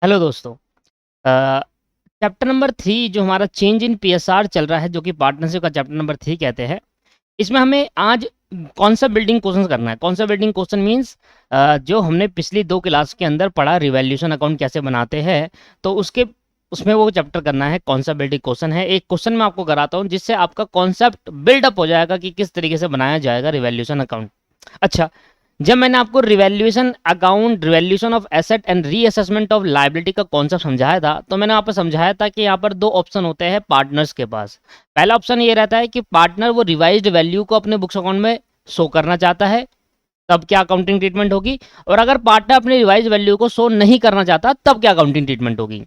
Hello दोस्तों। Chapter number 3 जो हमारा चेंज इन पीएसआर चल रहा है, जो कि पार्टनरशिप का चैप्टर नंबर 3 कहते हैं। इसमें हमें आज कॉन्सेप्ट बिल्डिंग क्वेश्चन करना है। कॉन्सेप्ट बिल्डिंग क्वेश्चन मीन्स जो हमने पिछली 2 क्लास के अंदर पढ़ा, रिवैल्यूएशन अकाउंट कैसे बनाते हैं, तो उसके उसमें वो चैप्टर करना है। कॉन्सेप्ट बिल्डिंग क्वेश्चन है, एक क्वेश्चन मैं आपको कराता हूँ जिससे आपका कॉन्सेप्ट बिल्डअप हो जाएगा कि किस तरीके से बनाया जाएगा रिवैल्यूएशन अकाउंट। अच्छा, जब मैंने आपको revaluation account, revaluation of asset and reassessment of liability का कॉन्सेप्ट समझाया था, तो मैंने आपको समझाया था कि यहाँ पर 2 ऑप्शन होते हैं पार्टनर्स के पास। पहला ऑप्शन ये रहता है कि पार्टनर वो रिवाइज्ड वैल्यू को अपने बुक्स अकाउंट में शो करना चाहता है, तब क्या अकाउंटिंग ट्रीटमेंट होगी। और अगर पार्टनर अपने रिवाइज वैल्यू को शो नहीं करना चाहता, तब क्या अकाउंटिंग ट्रीटमेंट होगी।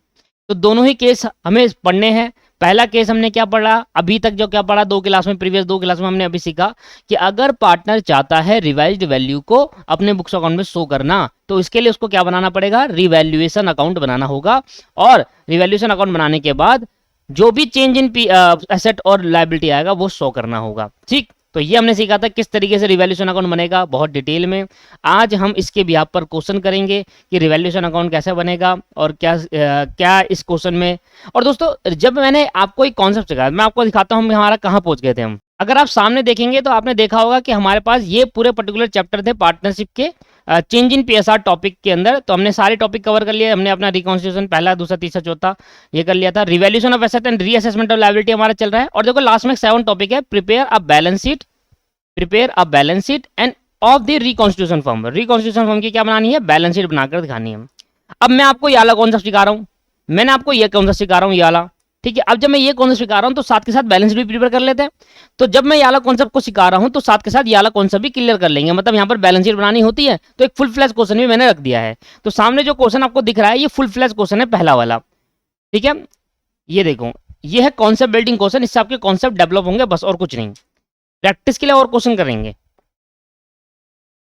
तो दोनों ही केस हमें पढ़ने हैं। पहला केस हमने क्या पढ़ा अभी तक, जो क्या पढ़ा 2 क्लास में, प्रीवियस 2 क्लास में हमने अभी सीखा कि अगर पार्टनर चाहता है रिवाइज्ड वैल्यू को अपने बुक्स अकाउंट में शो करना, तो इसके लिए उसको क्या बनाना पड़ेगा, रिवैल्यूएशन अकाउंट बनाना होगा। और रिवैल्यूएशन अकाउंट बनाने के बाद जो भी चेंज इन एसेट और लायबिलिटी आएगा वो शो करना होगा। ठीक, तो ये हमने सीखा था किस तरीके से रिवैल्यूएशन अकाउंट बनेगा, बहुत डिटेल में। आज हम इसके भी पर क्वेश्चन करेंगे कि रिवैल्यूएशन अकाउंट कैसे बनेगा और क्या इस क्वेश्चन में। और दोस्तों, जब मैंने आपको एक कॉन्सेप्ट सिखाया, मैं आपको दिखाता हूँ हमारा कहाँ पहुंच गए थे हम। अगर आप सामने देखेंगे तो आपने देखा होगा कि हमारे पास ये पूरे पर्टिकुलर चैप्टर थे पार्टनरशिप के चेंज इन पीएसआर टॉपिक के अंदर। तो हमने सारे टॉपिक कवर कर लिए। हमने अपना रिकॉन्स्टिट्यूशन पहला, दूसरा, तीसरा, चौथा ये कर लिया था। Revaluation of asset and reassessment of liability हमारा चल रहा है। और देखो लास्ट में 7 टॉपिक है, prepare a balance sheet end of the reconstitution form. Reconstitution form की क्या बनानी है, बैलेंस शीट बनाकर दिखानी है। अब मैं आपको ये वाला कॉन्सेप्ट सिखा रहा हूँ, मैंने आपको ये कॉन्सेप्ट सिखा रहा हूँ ये वाला। ठीक है, अब जब मैं ये कॉन्सेप्ट सिखा रहा हूँ तो साथ के साथ बैलेंस शीट भी प्रिपेयर कर लेते हैं। तो जब मैं ये वाला कॉन्सेप्ट को सिखा रहा हूँ तो साथ के साथ ये वाला कॉन्सेप्ट भी क्लियर कर लेंगे। मतलब यहाँ पर बैलेंस शीट बनानी होती है, तो एक फुल फ्लैश क्वेश्चन भी मैंने रख दिया है। तो सामने जो क्वेश्चन आपको दिख रहा है ये फुल फ्लैश क्वेश्चन है, पहला वाला। ठीक है, ये देखो, ये है कॉन्सेप्ट बिल्डिंग क्वेश्चन। इससे आपके कॉन्सेप्ट डेवलप होंगे, बस और कुछ नहीं। प्रैक्टिस के लिए और क्वेश्चन करेंगे।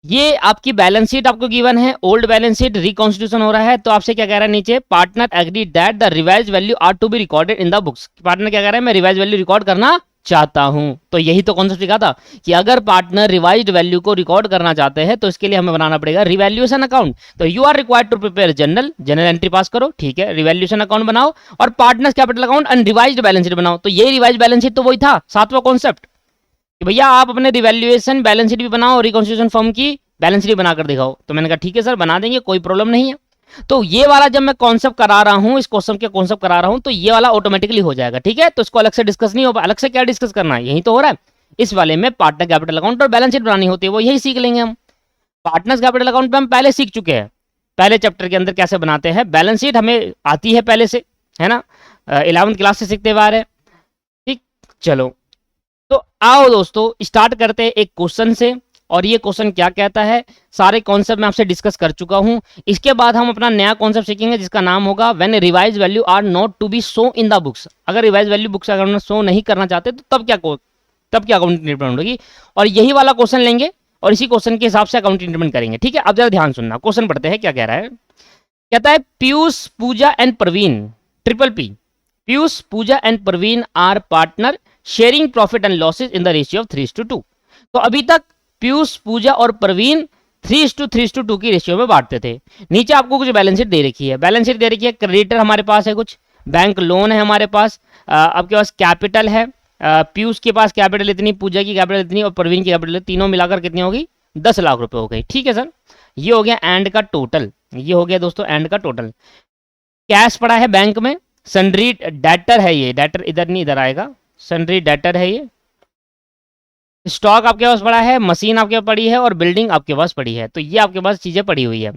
ये आपकी बैलेंस शीट आपको गिवन है, ओल्ड बैलेंस शीट रिकॉन्स्टिट्यूशन हो रहा है। तो आपसे क्या कह रहा है नीचे, partner agree that the revise value are to be recorded in the books. Partner क्या कह रहा है, मैं रिवाइज वैल्यू रिकॉर्ड करना चाहता हूं। तो यही तो कॉन्सेप्ट लिखा था कि अगर पार्टनर रिवाइज्ड वैल्यू को रिकॉर्ड करना चाहते हैं तो इसके लिए हमें बनाना पड़ेगा रिवैल्यूएशन अकाउंट। तो you are required to prepare general entry pass करो, ठीक है, रिवैल्यूएशन अकाउंट बनाओ और partners capital account and revised balance sheet बनाओ। तो ये रिवाइज्ड बैलेंस शीट तो वही था, 7वां कॉन्सेप्ट कि भैया आप अपने रिवैल्यूएशन बैलेंस शीट भी बनाओ, रिकॉन्स्टिट्यूशन फॉर्म की बैलेंस शीट बनाकर दिखाओ। तो मैंने कहा ठीक है सर, बना देंगे, कोई प्रॉब्लम नहीं है। तो ये वाला जब मैं कॉन्सेप्ट करा रहा हूं, इस क्वेश्चन के कॉन्सेप्ट करा रहा हूं, तो ये वाला ऑटोमेटिकली हो जाएगा। ठीक है, तो इसको अलग से डिस्कस नहीं होगा। अलग से क्या डिस्कस करना है, यही तो हो रहा है। इस वाले में पार्टनर कैपिटल अकाउंट और बैलेंस शीट बनानी होती है, वो यही सीख लेंगे हम। पार्टनर्स कैपिटल अकाउंट पे हम पहले सीख चुके हैं, पहले चैप्टर के अंदर कैसे बनाते हैं। बैलेंस शीट हमें आती है पहले से, है ना, 11वीं क्लास से सीखते हुए आ रहे हैं। ठीक, चलो तो आओ दोस्तों स्टार्ट करते हैं एक क्वेश्चन से। और ये क्वेश्चन क्या कहता है, सारे कॉन्सेप्ट मैं आपसे डिस्कस कर चुका हूं। इसके बाद हम अपना नया कॉन्सेप्ट सीखेंगे जिसका नाम होगा when revise value are not to be show in the books. अगर रिवाइज वैल्यू बुक्स अगर शो नहीं करना चाहते तो तब क्या अकाउंटिंग ट्रीटमेंट होगी। और यही वाला क्वेश्चन लेंगे और इसी क्वेश्चन के हिसाब से अकाउंटिंग ट्रीटमेंट करेंगे। ठीक है, अब जरा ध्यान सुनना, क्वेश्चन पढ़ते हैं क्या कह रहा है। कहता है Piyush, Puja and Praveen, triple P, Piyush, Puja and Praveen are partner sharing profit and losses in the ratio of 3:2। तो अभी तक पीयूष, पूजा और प्रवीण 3:2 की रेशियो में बांटते थे। नीचे आपको कुछ बैलेंस शीट दे रखी है, बैलेंस शीट दे रखी है, क्रेडिटर हमारे पास है, कुछ बैंक लोन है हमारे पास, आपके पास कैपिटल है, पीयूष के पास कैपिटल इतनी, पूजा की कैपिटल इतनी और प्रवीण की कैपिटल, तीनों मिलाकर कितनी होगी, 10 लाख रुपए हो गई। ठीक है सर, ये हो गया एंड का टोटल, ये हो गया दोस्तों एंड का टोटल। कैश पड़ा है बैंक में, सन्ड्री डेटर है, ये डेटर इधर नहीं इधर आएगा, सन्ड्री डेटर है ये। स्टॉक आपके पास पड़ा है, मशीन आपके पास पड़ी है और बिल्डिंग आपके पास पड़ी है। तो ये आपके पास चीजें पड़ी हुई है।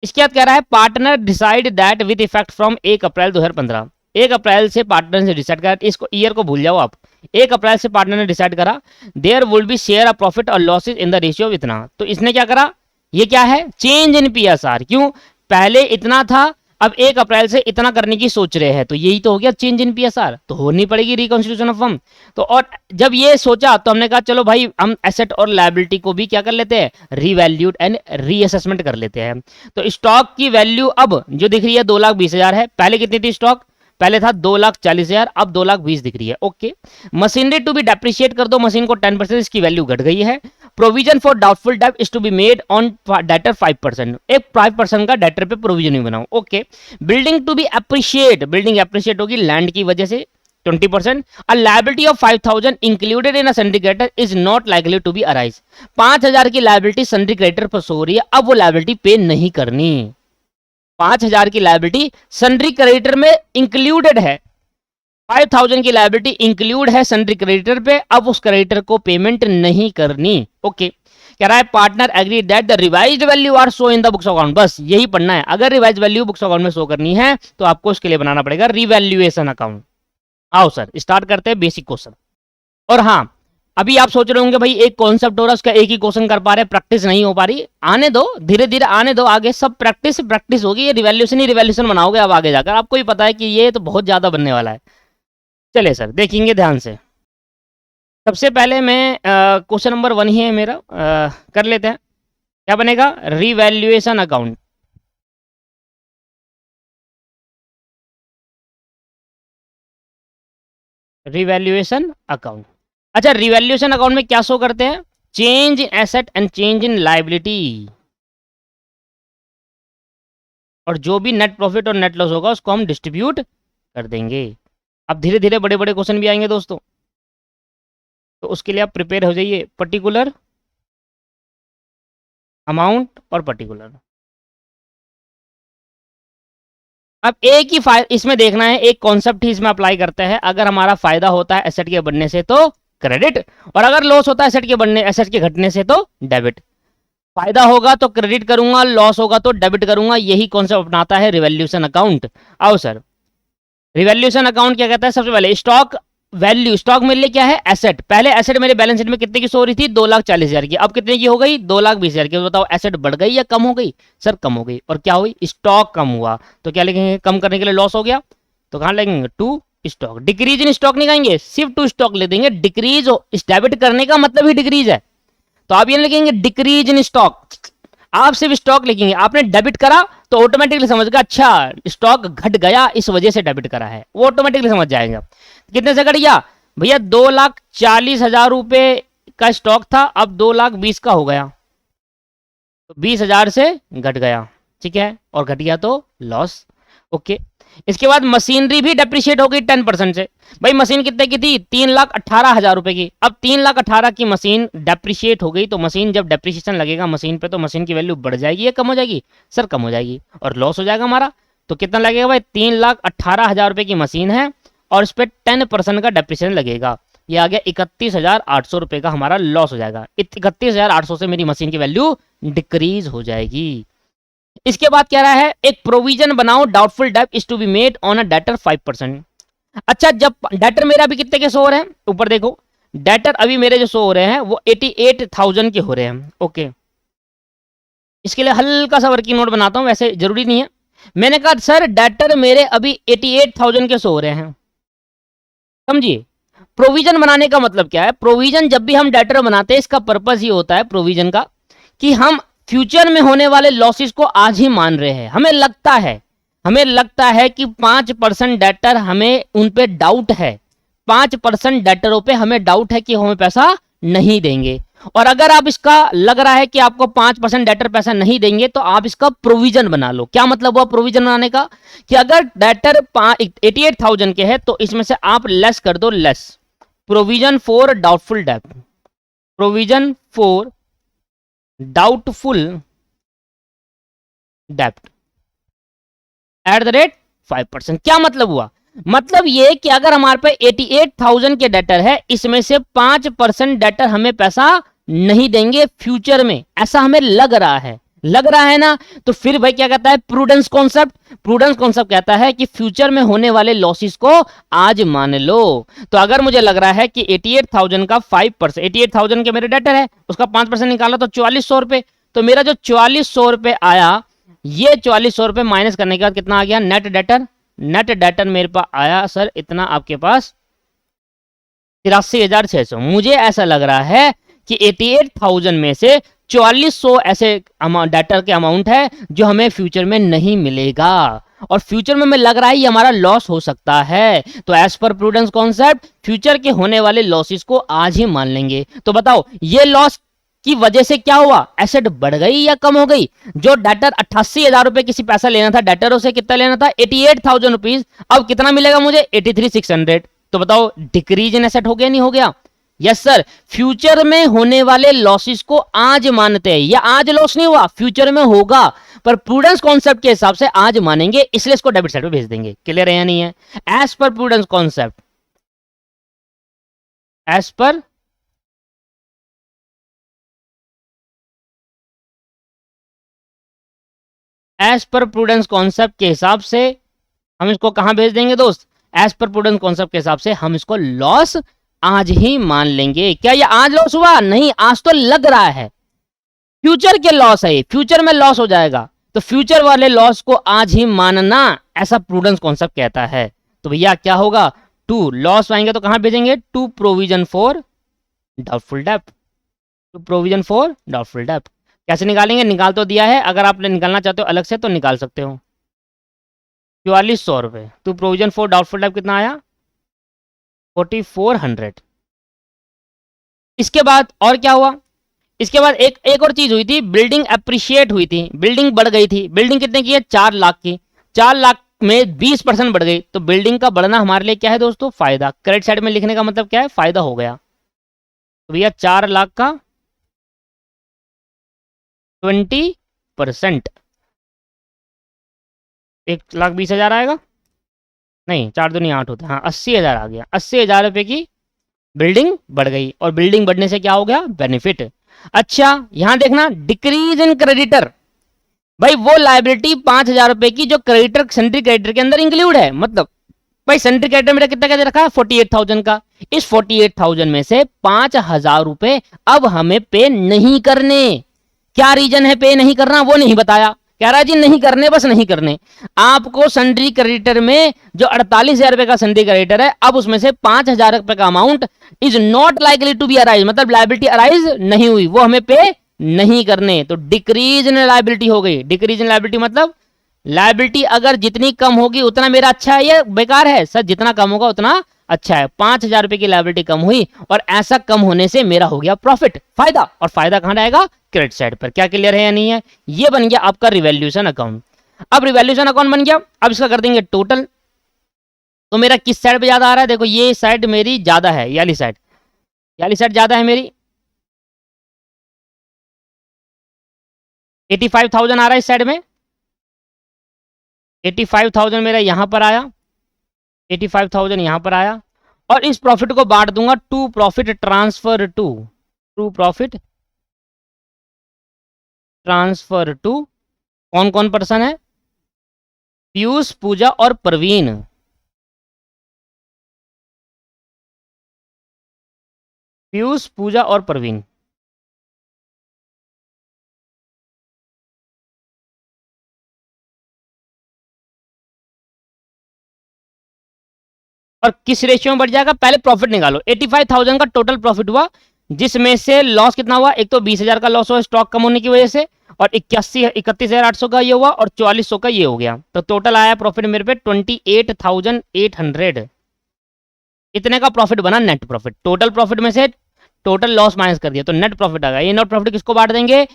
इसके बाद कह रहा है partner decide that with effect from 1 अप्रैल 2015। 1 अप्रैल से पार्टनर ने डिसाइड करा, इसको ईयर को भूल जाओ आप। 1 अप्रैल से पार्टनर ने डिसाइड करा there would be share of profit और losses in the ratio of इतना। तो इसने क्या करा, ये क्या है, चेंज इन पीएसआर। क्यों, पहले इतना था, अब 1 अप्रैल से इतना करने की सोच रहे हैं, तो यही तो हो गया चेंज इन पीएसआर, तो होनी पड़ेगी रिकॉन्स्टिट्यूशन ऑफ फर्म। तो और जब ये सोचा तो हमने कहा चलो भाई हम एसेट और लायबिलिटी को भी क्या कर लेते हैं, रीवैल्यूड एंड रीअसेसमेंट कर लेते हैं। तो स्टॉक की वैल्यू अब जो दिख रही है 2,20,000 है, पहले कितनी थी स्टॉक, पहले था 2,40,000, अब 2,20,000 दिख रही है। Okay, machinery to be depreciate कर दो, मशीन को 10%, इसकी वैल्यू घट गई है। Provision for doubtful debt is to be made on debtor 5%, एक 5% का डेटर पे प्रोविजन ही बनाओ। Okay, building to be appreciate, building appreciate होगी लैंड की वजह से 20%। A liability of 5000 included in a sundry creditor is not likely to be arise, 5000 की लायबिलिटी सन्ड्री क्रेडिटर पर सो रही है, अब वो लायबिलिटी पे नहीं करनी। 5000 की लायबिलिटी सन्ड्री क्रेडिटर में इंक्लूडेड है, 5000 की लायबिलिटी इंक्लूड है सन्ड्री क्रेडिटर पे, अब उस क्रेडिटर को पेमेंट नहीं करनी। ओके, कह रहा है partner agree that the revised value are show in the books account, बस यही पढ़ना है। अगर रिवाइज वैल्यू बुक्स अकाउंट में शो करनी है तो आपको उसके लिए बनाना पड़ेगा रिवैल्यूएशन अकाउंट। आओ सर स्टार्ट करते हैं बेसिक क्वेश्चन। और हाँ, अभी आप सोच रहे होंगे भाई एक कॉन्सेप्ट हो रहा है उसका एक ही क्वेश्चन कर पा रहे, प्रैक्टिस नहीं हो पा रही, आने दो, धीरे धीरे आने दो, आगे सब प्रैक्टिस होगी। ये रिवैल्यूएशन ही रिवैल्यूएशन बनाओगे अब आगे जाकर, आपको ही पता है कि ये तो बहुत ज्यादा बनने वाला है। चलिए सर देखेंगे ध्यान से। सबसे पहले मैं क्वेश्चन नंबर 1 ही है मेरा, कर लेते हैं। क्या बनेगा? Revaluation account. रिवैल्यूएशन अकाउंट, अच्छा रिवैल्यूएशन अकाउंट में क्या शो करते हैं? Change in asset and change in liability, और जो भी नेट प्रॉफिट और नेट लॉस होगा उसको हम डिस्ट्रीब्यूट कर देंगे। अब धीरे धीरे बड़े बड़े क्वेश्चन भी आएंगे दोस्तों, तो उसके लिए आप प्रिपेयर हो जाइए। पर्टिकुलर अमाउंट और पर्टिकुलर, अब एक ही फायदा इसमें देखना है, एक कॉन्सेप्ट ही इसमें अप्लाई करते हैं। अगर हमारा फायदा होता है एसेट के बढ़ने से तो क्रेडिट, और अगर लॉस होता है एसेट के घटने से तो डेबिट। फायदा होगा तो क्रेडिट करूंगा, लॉस होगा तो डेबिट करूंगा, यही कॉन्सेप्ट अपनाता है रिवैल्यूएशन अकाउंट। आओ सर, रिवैल्यूएशन अकाउंट क्या कहता है? सबसे पहले स्टॉक वैल्यू, स्टॉक मेरे लिए क्या है? एसेट। पहले एसेट मेरे बैलेंस शीट में कितने की सो रही थी? 2,40,000 की, अब कितने की हो गई? 2,20,000 की। बताओ एसेट बढ़ गई या कम हो गई? सर कम हो गई। और क्या हुई? स्टॉक कम हुआ, तो क्या लिखेंगे? कम करने के लिए लॉस हो गया, तो कहां लगेंगे? To stock. Decrease in stock नहीं कहेंगे, सिर्फ टू स्टॉक ले देंगे। डिक्रीज डेबिट करने का मतलब ही डिक्रीज है, तो आप ये लिखेंगे डिक्रीज इन स्टॉक। आप सिर्फ स्टॉक लिखेंगे, आपने डेबिट करा तो ऑटोमेटिकली समझ गया अच्छा स्टॉक घट गया इस वजह से डेबिट करा है, वो ऑटोमेटिकली समझ जाएगा। कितने से घट गया भैया? 2,40,000 रुपए का स्टॉक था, अब 2,20,000 का हो गया, तो 20,000 से घट गया, ठीक है, और घट गया तो लॉस। ओके, इसके बाद मशीनरी भी डेप्रिशिएट हो गई 10% से। भाई मशीन कितने की थी? 3,18,000 रुपए की, अब 3,18,000 की मशीन डेप्रिशिएट हो गई, तो मशीन जब डेप्रिशिएशन लगेगा मशीन पे तो मशीन की वैल्यू बढ़ जाएगी या कम हो जाएगी? सर कम हो जाएगी, और लॉस हो जाएगा हमारा। तो कितना लगेगा भाई? 3,18,000 रुपए की मशीन है और इस पर 10% का डेप्रिशिएशन लगेगा, ये आ गया 31,800 रुपए का हमारा लॉस हो जाएगा। 31,800 से मेरी मशीन की वैल्यू डिक्रीज हो जाएगी। इसके बाद क्या रहा है? एक प्रोविजन बनाओ, doubtful debt is to be made on a debtor 5%। अच्छा, जब डेटर मेरा अभी कितने के शो हो रहे हैं? ऊपर देखो, डेटर अभी मेरे जो शो हो रहे हैं वो 88,000 के हो रहे हैं। ओके, इसके लिए हल्का सा वर्किंग नोट बनाता हूं, वैसे जरूरी नहीं है। मैंने कहा सर डेटर मेरे अभी 88,000 के शो हो रहे हैं, समझिए। प्रोविजन बनाने का मतलब क्या है? प्रोविजन जब भी हम डेटर बनाते हैं इसका पर्पस ये होता है प्रोविजन का कि हम फ्यूचर में होने वाले लॉसेस को आज ही मान रहे हैं। हमें लगता है कि 5% डेटर हमें उन पे डाउट है, 5% डेटरों पे हमें डाउट है कि हमें पैसा नहीं देंगे, और अगर आप इसका लग रहा है कि आपको 5% डेटर पैसा नहीं देंगे तो आप इसका प्रोविजन बना लो। क्या मतलब हुआ प्रोविजन बनाने का? कि अगर डेटर 88,000 के है तो इसमें से आप लेस कर दो, less provision for doubtful date, provision for doubtful date at the rate 5%। क्या मतलब हुआ? मतलब ये कि अगर हमारे पे 88,000 के डेटर है, इसमें से 5% डेटर हमें पैसा नहीं देंगे फ्यूचर में, ऐसा हमें लग रहा है ना, तो फिर भाई क्या कहता है? प्रूडेंस कॉन्सेप्ट कहता है कि फ्यूचर में होने वाले लॉसेस को आज मान लो। तो अगर मुझे लग रहा है कि 88,000 का 5%, 88,000 के मेरे डेटर है, उसका 5% निकाला तो 4,400 रुपए, तो मेरा जो 4,400 रुपए आया, ये 4,400 रुपए माइनस करने के बाद कितना आ गया? नेट डेटर मेरे पास आया सर इतना, आपके पास 83,600। मुझे ऐसा लग रहा है कि 88,000 में से 4,400 ऐसे डेटर के अमाउंट है जो हमें फ्यूचर में नहीं मिलेगा, और फ्यूचर में हमें लग रहा है ये हमारा लॉस हो सकता है। तो as per prudence concept future के होने वाले लॉसेस को आज ही मान लेंगे। तो बताओ ये लॉस की वजह से क्या हुआ, एसेट बढ़ गई या कम हो गई। जो डेटर 88,000 रुपए किसी पैसा लेना था, डेटरों से कितना लेना था 88,000 रुपीज, अब कितना मिलेगा मुझे 83,600। तो बताओ डिक्रीज इन एसेट हो गया नहीं हो गया। यस सर, फ्यूचर में होने वाले लॉसेस को आज मानते हैं, या आज लॉस नहीं हुआ फ्यूचर में होगा, पर प्रूडेंस कॉन्सेप्ट के हिसाब से आज मानेंगे, इसलिए इसको डेबिट साइड पे भेज देंगे। क्लियर है या नहीं है। As per prudence concept, as per prudence concept के हिसाब से हम इसको कहां भेज देंगे दोस्त, एज पर प्रूडेंस कॉन्सेप्ट के हिसाब से हम इसको लॉस आज ही मान लेंगे। क्या ये आज लॉस हुआ, नहीं, आज तो लग रहा है, फ्यूचर के लॉस है, फ्यूचर में लॉस हो जाएगा, तो फ्यूचर वाले लॉस को आज ही मानना, ऐसा प्रूडेंस कॉन्सेप्ट कहता है। तो भैया क्या होगा, टू लॉस आएंगे तो कहां भेजेंगे, टू प्रोविजन फॉर डाउटफुल डेब्ट, टू प्रोविजन फॉर डाउटफुल डेब्ट। कैसे निकालेंगे, निकाल तो दिया है, अगर आप निकालना चाहते हो अलग से तो निकाल सकते हो। 4400 रुपए, टू प्रोविजन फॉर डाउटफुल डेब्ट कितना आया 4400। इसके बाद और क्या हुआ, इसके बाद एक और चीज हुई थी, बिल्डिंग अप्रिशिएट हुई थी, बिल्डिंग बढ़ गई थी। बिल्डिंग कितने की है 4 लाख की, 4 लाख में 20% बढ़ गई, तो बिल्डिंग का बढ़ना हमारे लिए क्या है दोस्तों, फायदा। क्रेडिट साइड में लिखने का मतलब क्या है, फायदा हो गया। तो भैया 4 लाख का 20%, 1,20,000 आएगा, नहीं 4 दूनी 8 होता है, हाँ 80,000 आ गया। 80,000 रुपए की बिल्डिंग बढ़ गई, और बिल्डिंग बढ़ने से क्या हो गया, बेनिफिट। अच्छा यहां देखना, डिक्रीज इन क्रेडिटर, भाई वो लाइबिलिटी 5,000 रुपए की जो क्रेडिटर, सेंट्री क्रेडिटर के अंदर इंक्लूड है, मतलब भाई सेंट्री क्रेडिटर मेरा कितना क्या रखा है 48,000 का, इस 48,000 में से 5,000 रुपए अब हमें पे नहीं करने। क्या रीजन है पे नहीं करना, वो नहीं बताया, कह रहा है जी नहीं करने, बस नहीं करने। आपको सन्ड्री क्रेडिटर में जो 48,000 रुपए का सन्ड्री क्रेडिटर है, अब उसमें से 5,000 रुपए का amount is not likely to be arise, मतलब लाइबिलिटी अराइज नहीं हुई, वो हमें पे नहीं करने, तो डिक्रीज इन लाइबिलिटी हो गई। डिक्रीज इन लाइबिलिटी मतलब लाइबिलिटी अगर जितनी कम होगी उतना मेरा अच्छा है या बेकार है, सर जितना कम होगा उतना अच्छा है। 5,000 रुपए की लाइबिलिटी कम हुई, और ऐसा कम होने से मेरा हो गया प्रॉफिट, फायदा, और फायदा कहां आएगा, क्रेडिट साइड पर। क्या क्लियर है या नहीं है, ये बन गया आपका रिवैल्यूएशन अकाउंट। अब रिवैल्यूएशन अकाउंट बन गया, अब इसका कर देंगे टोटल। तो मेरा किस साइड पे ज्यादा आ रहा है, देखो ये साइड मेरी ज्यादा है, याली साइड, याली साइड ज्यादा है मेरी, 85,000 आ रहा है इस साइड में, 85,000 मेरा यहां पर आया, 85,000 यहां पर आया, और इस प्रॉफिट को बांट दूंगा to profit transfer to profit transfer to कौन कौन पर्सन है, पीयूष, पूजा और प्रवीण। पीयूष, पूजा और प्रवीण। और किस रेशियो में बढ़ जाएगा, पहले प्रॉफिट निकालो। 85,000 का टोटल प्रॉफिट हुआ, जिसमें से लॉस कितना हुआ, एक तो 20,000 का लॉस हुआ स्टॉक कम होने की वजह से, और 31,800 का ये हुआ, और 4,400 का ये हो गया, तो टोटल आया प्रॉफिट मेरे पे 28,800। इतने का प्रॉफिट बना, नेट प्रॉफिट। टोटल प्रॉफिट में से टोटल लॉस माइनस कर दिया, तो नेट प्रॉफिट आ गया। ये नेट प्रॉफिट किसको बांट देंगे,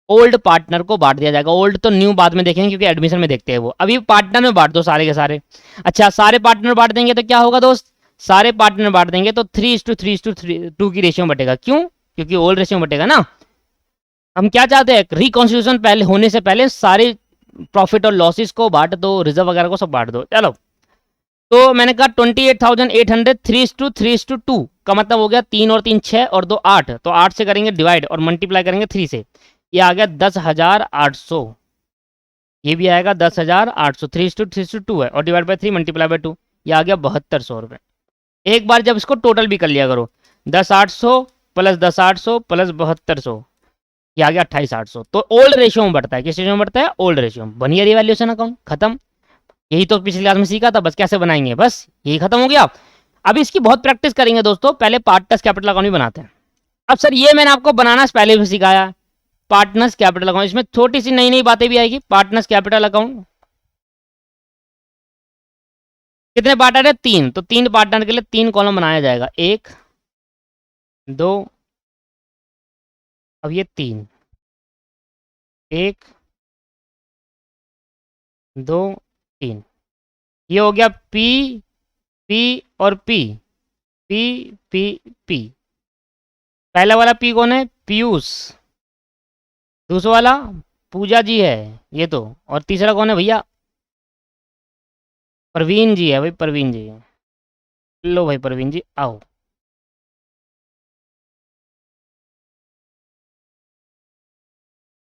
ओल्ड पार्टनर को बांट दिया जाएगा। ओल्ड तो न्यू बाद में देखेंगे, क्योंकि एडमिशन में देखते हैं वो, अभी पार्टनर में बांट दो सारे के सारे। अच्छा सारे पार्टनर बांट देंगे तो क्या होगा दोस्त, सारे पार्टनर बांट देंगे तो 3:3:2 की रेशियो बटेगा। क्यों, क्योंकि ओल्ड रेशियो बटेगा ना। हम क्या चाहते हैं, रिकॉन्स्टिट्यूशन पहले होने से पहले सारे प्रॉफिट और लॉसेस को बांट दो, रिजर्व वगैरह को सब बांट दो। चलो तो मैंने कहा 28,800 3:3:2 का मतलब हो गया 3 और 3 6 और 2 8, तो 8 से करेंगे डिवाइड और मल्टीप्लाई करेंगे 3 से, ये आ गया 10,800। ये भी आएगा 10,800, 3:2 है, और डिवाइड बाई 3 मल्टीप्लाई बाई 2, ये आ गया 7,200 रुपये। एक बार जब इसको टोटल भी कर लिया करो, 10,800 प्लस 10,800 प्लस 7,200, ये आ गया 28,800। तो ओल्ड रेशियो में बढ़ता है, किस रेशियो में बढ़ता है, ओल्ड रेशियो में। बनिए रिवैल्यूएशन अकाउंट, खत्म। यही तो पिछली क्लास में सीखा था, बस कैसे बनाएंगे, बस यही खत्म हो गया। अब इसकी बहुत प्रैक्टिस करेंगे दोस्तों, पहले पार्टनर्स कैपिटल अकाउंट भी बनाते हैं। अब सर ये मैंने आपको बनाना पहले भी सिखाया, पार्टनर्स कैपिटल अकाउंट, इसमें छोटी सी नई नई बातें भी आएगी। पार्टनर्स कैपिटल अकाउंट कितने पार्टनर है, 3, तो 3 पार्टनर के लिए 3 कॉलम बनाया जाएगा, 1 2 अब ये 3, 1 2 3, ये हो गया पी पी और पी पी पी पी। पहला वाला पी कौन है? पीयूष। दूसरा वाला पूजा जी है ये तो। और तीसरा कौन है भैया? प्रवीण जी है भाई, प्रवीण जी। लो भाई प्रवीण जी आओ।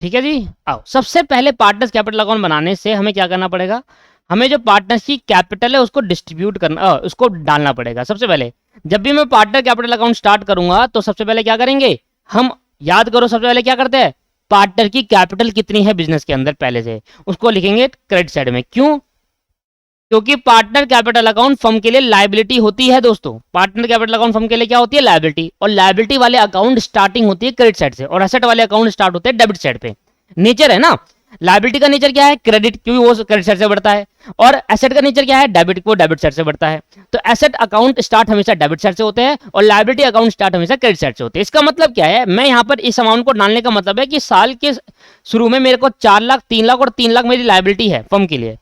ठीक है जी, आओ। सबसे पहले पार्टनर्स कैपिटल अकाउंट बनाने से हमें क्या करना पड़ेगा? हमें जो पार्टनर्स की कैपिटल है उसको डिस्ट्रीब्यूट करना, उसको डालना पड़ेगा। सबसे पहले जब भी मैं पार्टनर कैपिटल अकाउंट स्टार्ट करूंगा तो सबसे पहले क्या करेंगे हम? याद करो, सबसे पहले क्या करते हैं? पार्टनर की कैपिटल कितनी है बिजनेस के अंदर पहले से उसको लिखेंगे क्रेडिट साइड में। क्यों? क्योंकि पार्टनर कैपिटल अकाउंट फर्म के लिए लायबिलिटी होती है दोस्तों। पार्टनर कैपिटल अकाउंट फर्म के लिए क्या होती है? लायबिलिटी। और लायबिलिटी वाले अकाउंट स्टार्टिंग होती है क्रेडिट साइड से, और एसेट वाले अकाउंट स्टार्ट होते हैं डेबिट साइड पे। नेचर है ना, लायबिलिटी का नेचर क्या है? क्रेडिट, क्योंकि वो क्रेडिट साइड से बढ़ता है। और एसेट का नेचर क्या है? डेबिट, को डेबिट साइड से बढ़ता है। तो एसेट अकाउंट स्टार्ट हमेशा डेबिट साइड से होते हैं और लायबिलिटी अकाउंट स्टार्ट हमेशा क्रेडिट साइड से होते हैं। इसका मतलब क्या है? मैं यहाँ पर इस अमाउंट को डालने का मतलब है कि साल के शुरू में मेरे को 4 लाख, 3 लाख और 3 लाख मेरी लायबिलिटी है फर्म के लिए।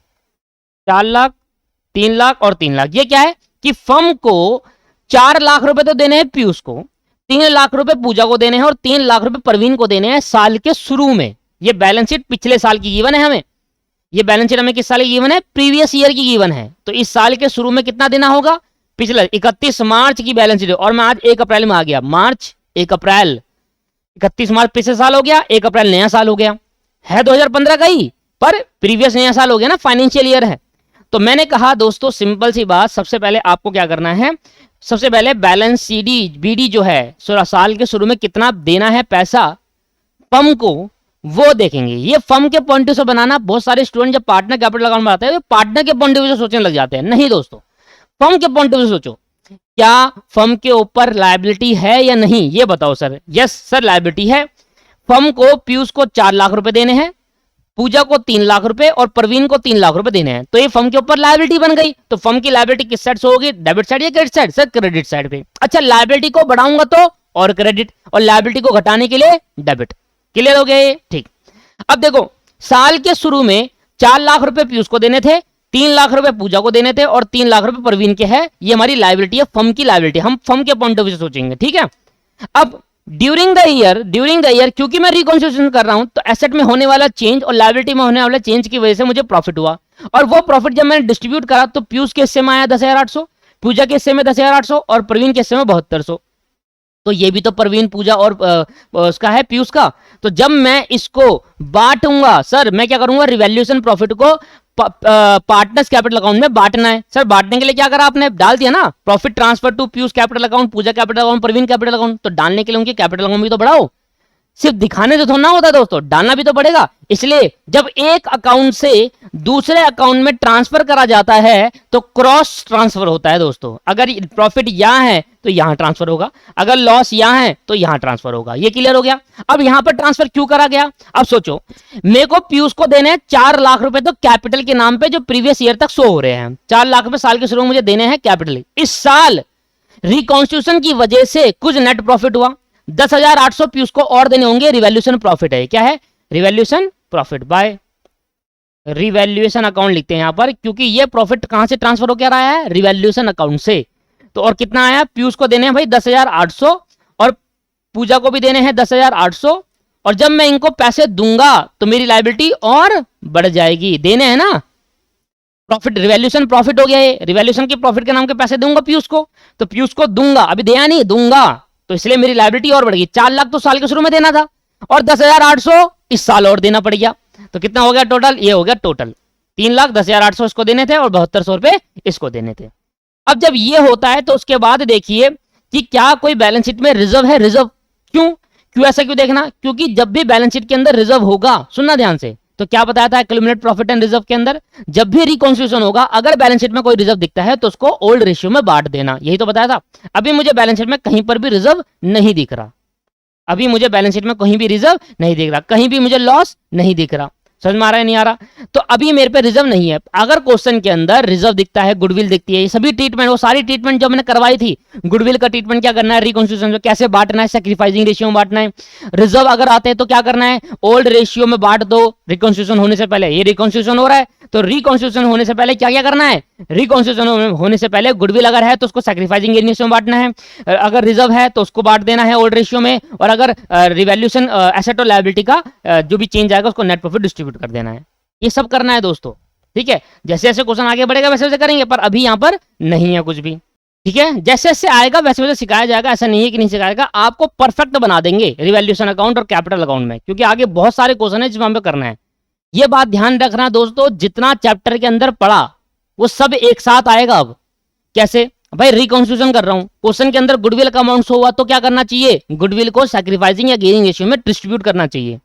4 लाख, 3 लाख और 3 लाख। ये क्या है कि फर्म को 4 लाख रुपए तो देने हैं पीयूष को, 3 लाख रुपए पूजा को देने हैं और 3 लाख रुपए प्रवीण को देने हैं साल के शुरू में। ये बैलेंस शीट पिछले साल की गिवन है हमें। ये बैलेंस शीट हमें किस साल की गिवन है? प्रीवियस ईयर की गिवन है। तो इस साल के शुरू में कितना देना होगा? पिछले 31 मार्च की बैलेंस शीट। और मैं आज 1 अप्रैल में आ गया। मार्च 1 अप्रैल, 31 मार्च पिछले साल हो गया, 1 अप्रैल नया साल हो गया। है 2015 का ही, पर प्रीवियस नया साल हो गया ना, फाइनेंशियल ईयर है। तो मैंने कहा दोस्तों सिंपल सी बात, सबसे पहले आपको क्या करना है? सबसे पहले बैलेंस सीडी बीडी जो है साल के शुरू में कितना देना है पैसा फर्म को, वो देखेंगे। ये फर्म के पॉइंट से बनाना। बहुत सारे स्टूडेंट जब पार्टनर कैपिटल अकाउंट बनाते हैं पार्टनर के पॉइंट से सोचने लग जाते हैं। नहीं दोस्तों, फर्म के पॉइंट से सोचो। क्या फर्म के ऊपर लायबिलिटी है या नहीं, ये बताओ सर। यस सर, लायबिलिटी है। फर्म को पीयूष को 4 लाख रुपए देने हैं, पूजा को 3 लाख रुपए और प्रवीण को 3 लाख रुपए देने हैं। तो ये फर्म के ऊपर लायबिलिटी बन गई। तो फर्म की लायबिलिटी किस साइड से होगी? डेबिट साइड या credit side? Sir credit side पे। अच्छा, लायबिलिटी को बढ़ाऊंगा तो और क्रेडिट, और लायबिलिटी को घटाने के लिए डेबिट। क्लियर हो गया ये? ठीक। अब देखो, साल के शुरू में 4 लाख रुपए पीयूष को देने थे, 3 लाख रुपए पूजा को देने थे और 3 लाख रुपए प्रवीण के है। ये हमारी लायबिलिटी है, फर्म की लायबिलिटी। हम फर्म के पॉइंट ऑफ व्यू से सोचेंगे, ठीक है। अब ड्यूरिंग द ईयर क्योंकि मैं रिकॉन्स्टिट्यूशन कर रहा हूं तो एसेट में होने वाला चेंज और लायबिलिटी में होने वाला चेंज की वजह से मुझे प्रॉफिट हुआ। और वो प्रॉफिट जब मैंने डिस्ट्रीब्यूट करा तो पीयूष के हिस्से में आया 10,800, पूजा के हिस्से में 10,800 और प्रवीण के हिस्से में 7200। तो ये भी तो प्रवीण, पूजा और उसका है, पीयूष का। तो जब मैं इसको बांटूंगा सर, मैं क्या करूंगा? रिवैल्यूएशन प्रॉफिट को पार्टनर्स कैपिटल अकाउंट में बांटना है। सर बांटने के लिए क्या करा आपने? डाल दिया ना, profit transfer to Piyush capital account, Pooja capital account, Praveen capital account. तो डालने के लिए उनके कैपिटल अकाउंट भी तो बढ़ाओ। सिर्फ दिखाने से थोड़ा होता दोस्तों, डालना भी तो पड़ेगा। इसलिए जब एक अकाउंट से दूसरे अकाउंट में ट्रांसफर करा जाता है तो क्रॉस ट्रांसफर होता है दोस्तों। अगर प्रॉफिट यहां है तो यहां ट्रांसफर होगा, अगर लॉस यहां है तो यहां ट्रांसफर होगा। ये क्लियर हो गया? अब यहां पर ट्रांसफर क्यों करा गया? अब सोचो, मेरे को पीयूष को देने हैं 4 लाख रुपए तो कैपिटल के नाम पे जो प्रीवियस ईयर तक शो हो रहे हैं। 4 लाख रुपए साल के शुरू में मुझे देने हैं कैपिटल। इस साल रिकॉन्स्टिट्यूशन की वजह से कुछ नेट प्रॉफिट हुआ, 10,800 पीयूष को और देने होंगे। रिवैल्यूएशन प्रॉफिट है। क्या है? Revaluation profit by revaluation account लिखते हैं यहां पर, क्योंकि ये प्रॉफिट कहां से ट्रांसफर होकर रहा है? रिवैल्यूएशन अकाउंट से। तो और कितना आया? पीयूष को देने हैं भाई 10,800 और पूजा को भी देने हैं 10,800। और जब मैं इनको पैसे दूंगा तो मेरी लायबिलिटी और बढ़ जाएगी। देने हैं ना, प्रॉफिट, रिवैल्यूएशन प्रॉफिट हो गया। ये रिवैल्यूएशन के प्रॉफिट के नाम के पैसे दूंगा पीयूष को, तो पीयूष को दूंगा, अभी दिया नहीं, दूंगा, तो इसलिए मेरी लायबिलिटी और बढ़ गई। 4 लाख तो साल के शुरू में देना था और 10,800 इस साल और देना पड़ गया। तो कितना हो गया टोटल? ये हो गया टोटल 3 लाख 10,800 इसको देने थे और 7200 रुपए इसको देने थे। अब जब ये होता है तो उसके बाद देखिए कि क्या कोई बैलेंस शीट में रिजर्व है? रिजर्व क्यों ऐसा क्यों देखना? क्योंकि जब भी बैलेंस शीट के अंदर रिजर्व होगा, सुनना ध्यान से, तो क्या बताया था एक्यूमुलेट प्रॉफिट एंड रिजर्व के अंदर, जब भी रिकॉन्स्टिट्यूशन होगा अगर बैलेंस शीट में कोई रिजर्व दिखता है तो उसको ओल्ड रेशियो में बांट देना। यही तो बताया था। अभी मुझे बैलेंस शीट में कहीं पर भी रिजर्व नहीं दिख रहा, अभी मुझे बैलेंस शीट में कहीं भी रिजर्व नहीं दिख रहा, कहीं भी मुझे लॉस नहीं दिख रहा। समझ में आ रहा है नहीं आ रहा? तो अभी मेरे पे रिजर्व नहीं है। अगर क्वेश्चन के अंदर रिजर्व दिखता है, गुडविल दिखती है, ये सभी ट्रीटमेंट, वो सारी ट्रीटमेंट जो मैंने करवाई थी, गुडविल का ट्रीटमेंट क्या करना है, रिकॉन्स्टिट्यूशन में कैसे बांटना है, सैक्रिफाइसिंग रेशियो में बांटना है। रिजर्व अगर आते हैं तो क्या करना है, ओल्ड रेशियो में बांट दो रिकॉन्स्टिट्यूशन होने से पहले। ये रिकॉन्स्टिट्यूशन हो रहा है तो रिकॉन्स्टिट्यूशन होने से पहले क्या क्या करना है, रिकॉन्स्टिट्यूशन होने से पहले गुडविल अगर है तो उसको सैक्रिफाइसिंग रेशियो में बांटना है, अगर रिजर्व है तो उसको बांट देना है ओल्ड रेशियो में, और अगर रिवैल्यूएशन एसेट और लायबिलिटी का जो भी चेंज आएगा उसको नेट प्रॉफिट डिस्ट्रीब्यूट कर देना है। ये सब करना है दोस्तों, ठीक है। जैसे जैसे क्वेश्चन आगे बढ़ेगा वैसे वैसे करेंगे, पर अभी यहाँ पर नहीं है कुछ भी, ठीक है। जैसे जैसे आएगा वैसे वैसे सिखाया जाएगा, ऐसा नहीं है कि नहीं सिखाएगा, आपको परफेक्ट बना देंगे रिवैल्यूएशन अकाउंट और कैपिटल अकाउंट में, क्योंकि आगे बहुत सारे क्वेश्चन है जिसमें हमें करना है। ये बात ध्यान रखना दोस्तों, जितना चैप्टर के अंदर पढ़ा वो सब एक साथ आएगा। अब कैसे भाई, रिकॉन्स्टिट्यूशन कर रहा हूं, क्वेश्चन के अंदर गुडविल का अमाउंट हुआ तो क्या करना चाहिए, गुडविल को सैक्रिफाइसिंग या गेनिंग रेशियो में डिस्ट्रीब्यूट करना चाहिए।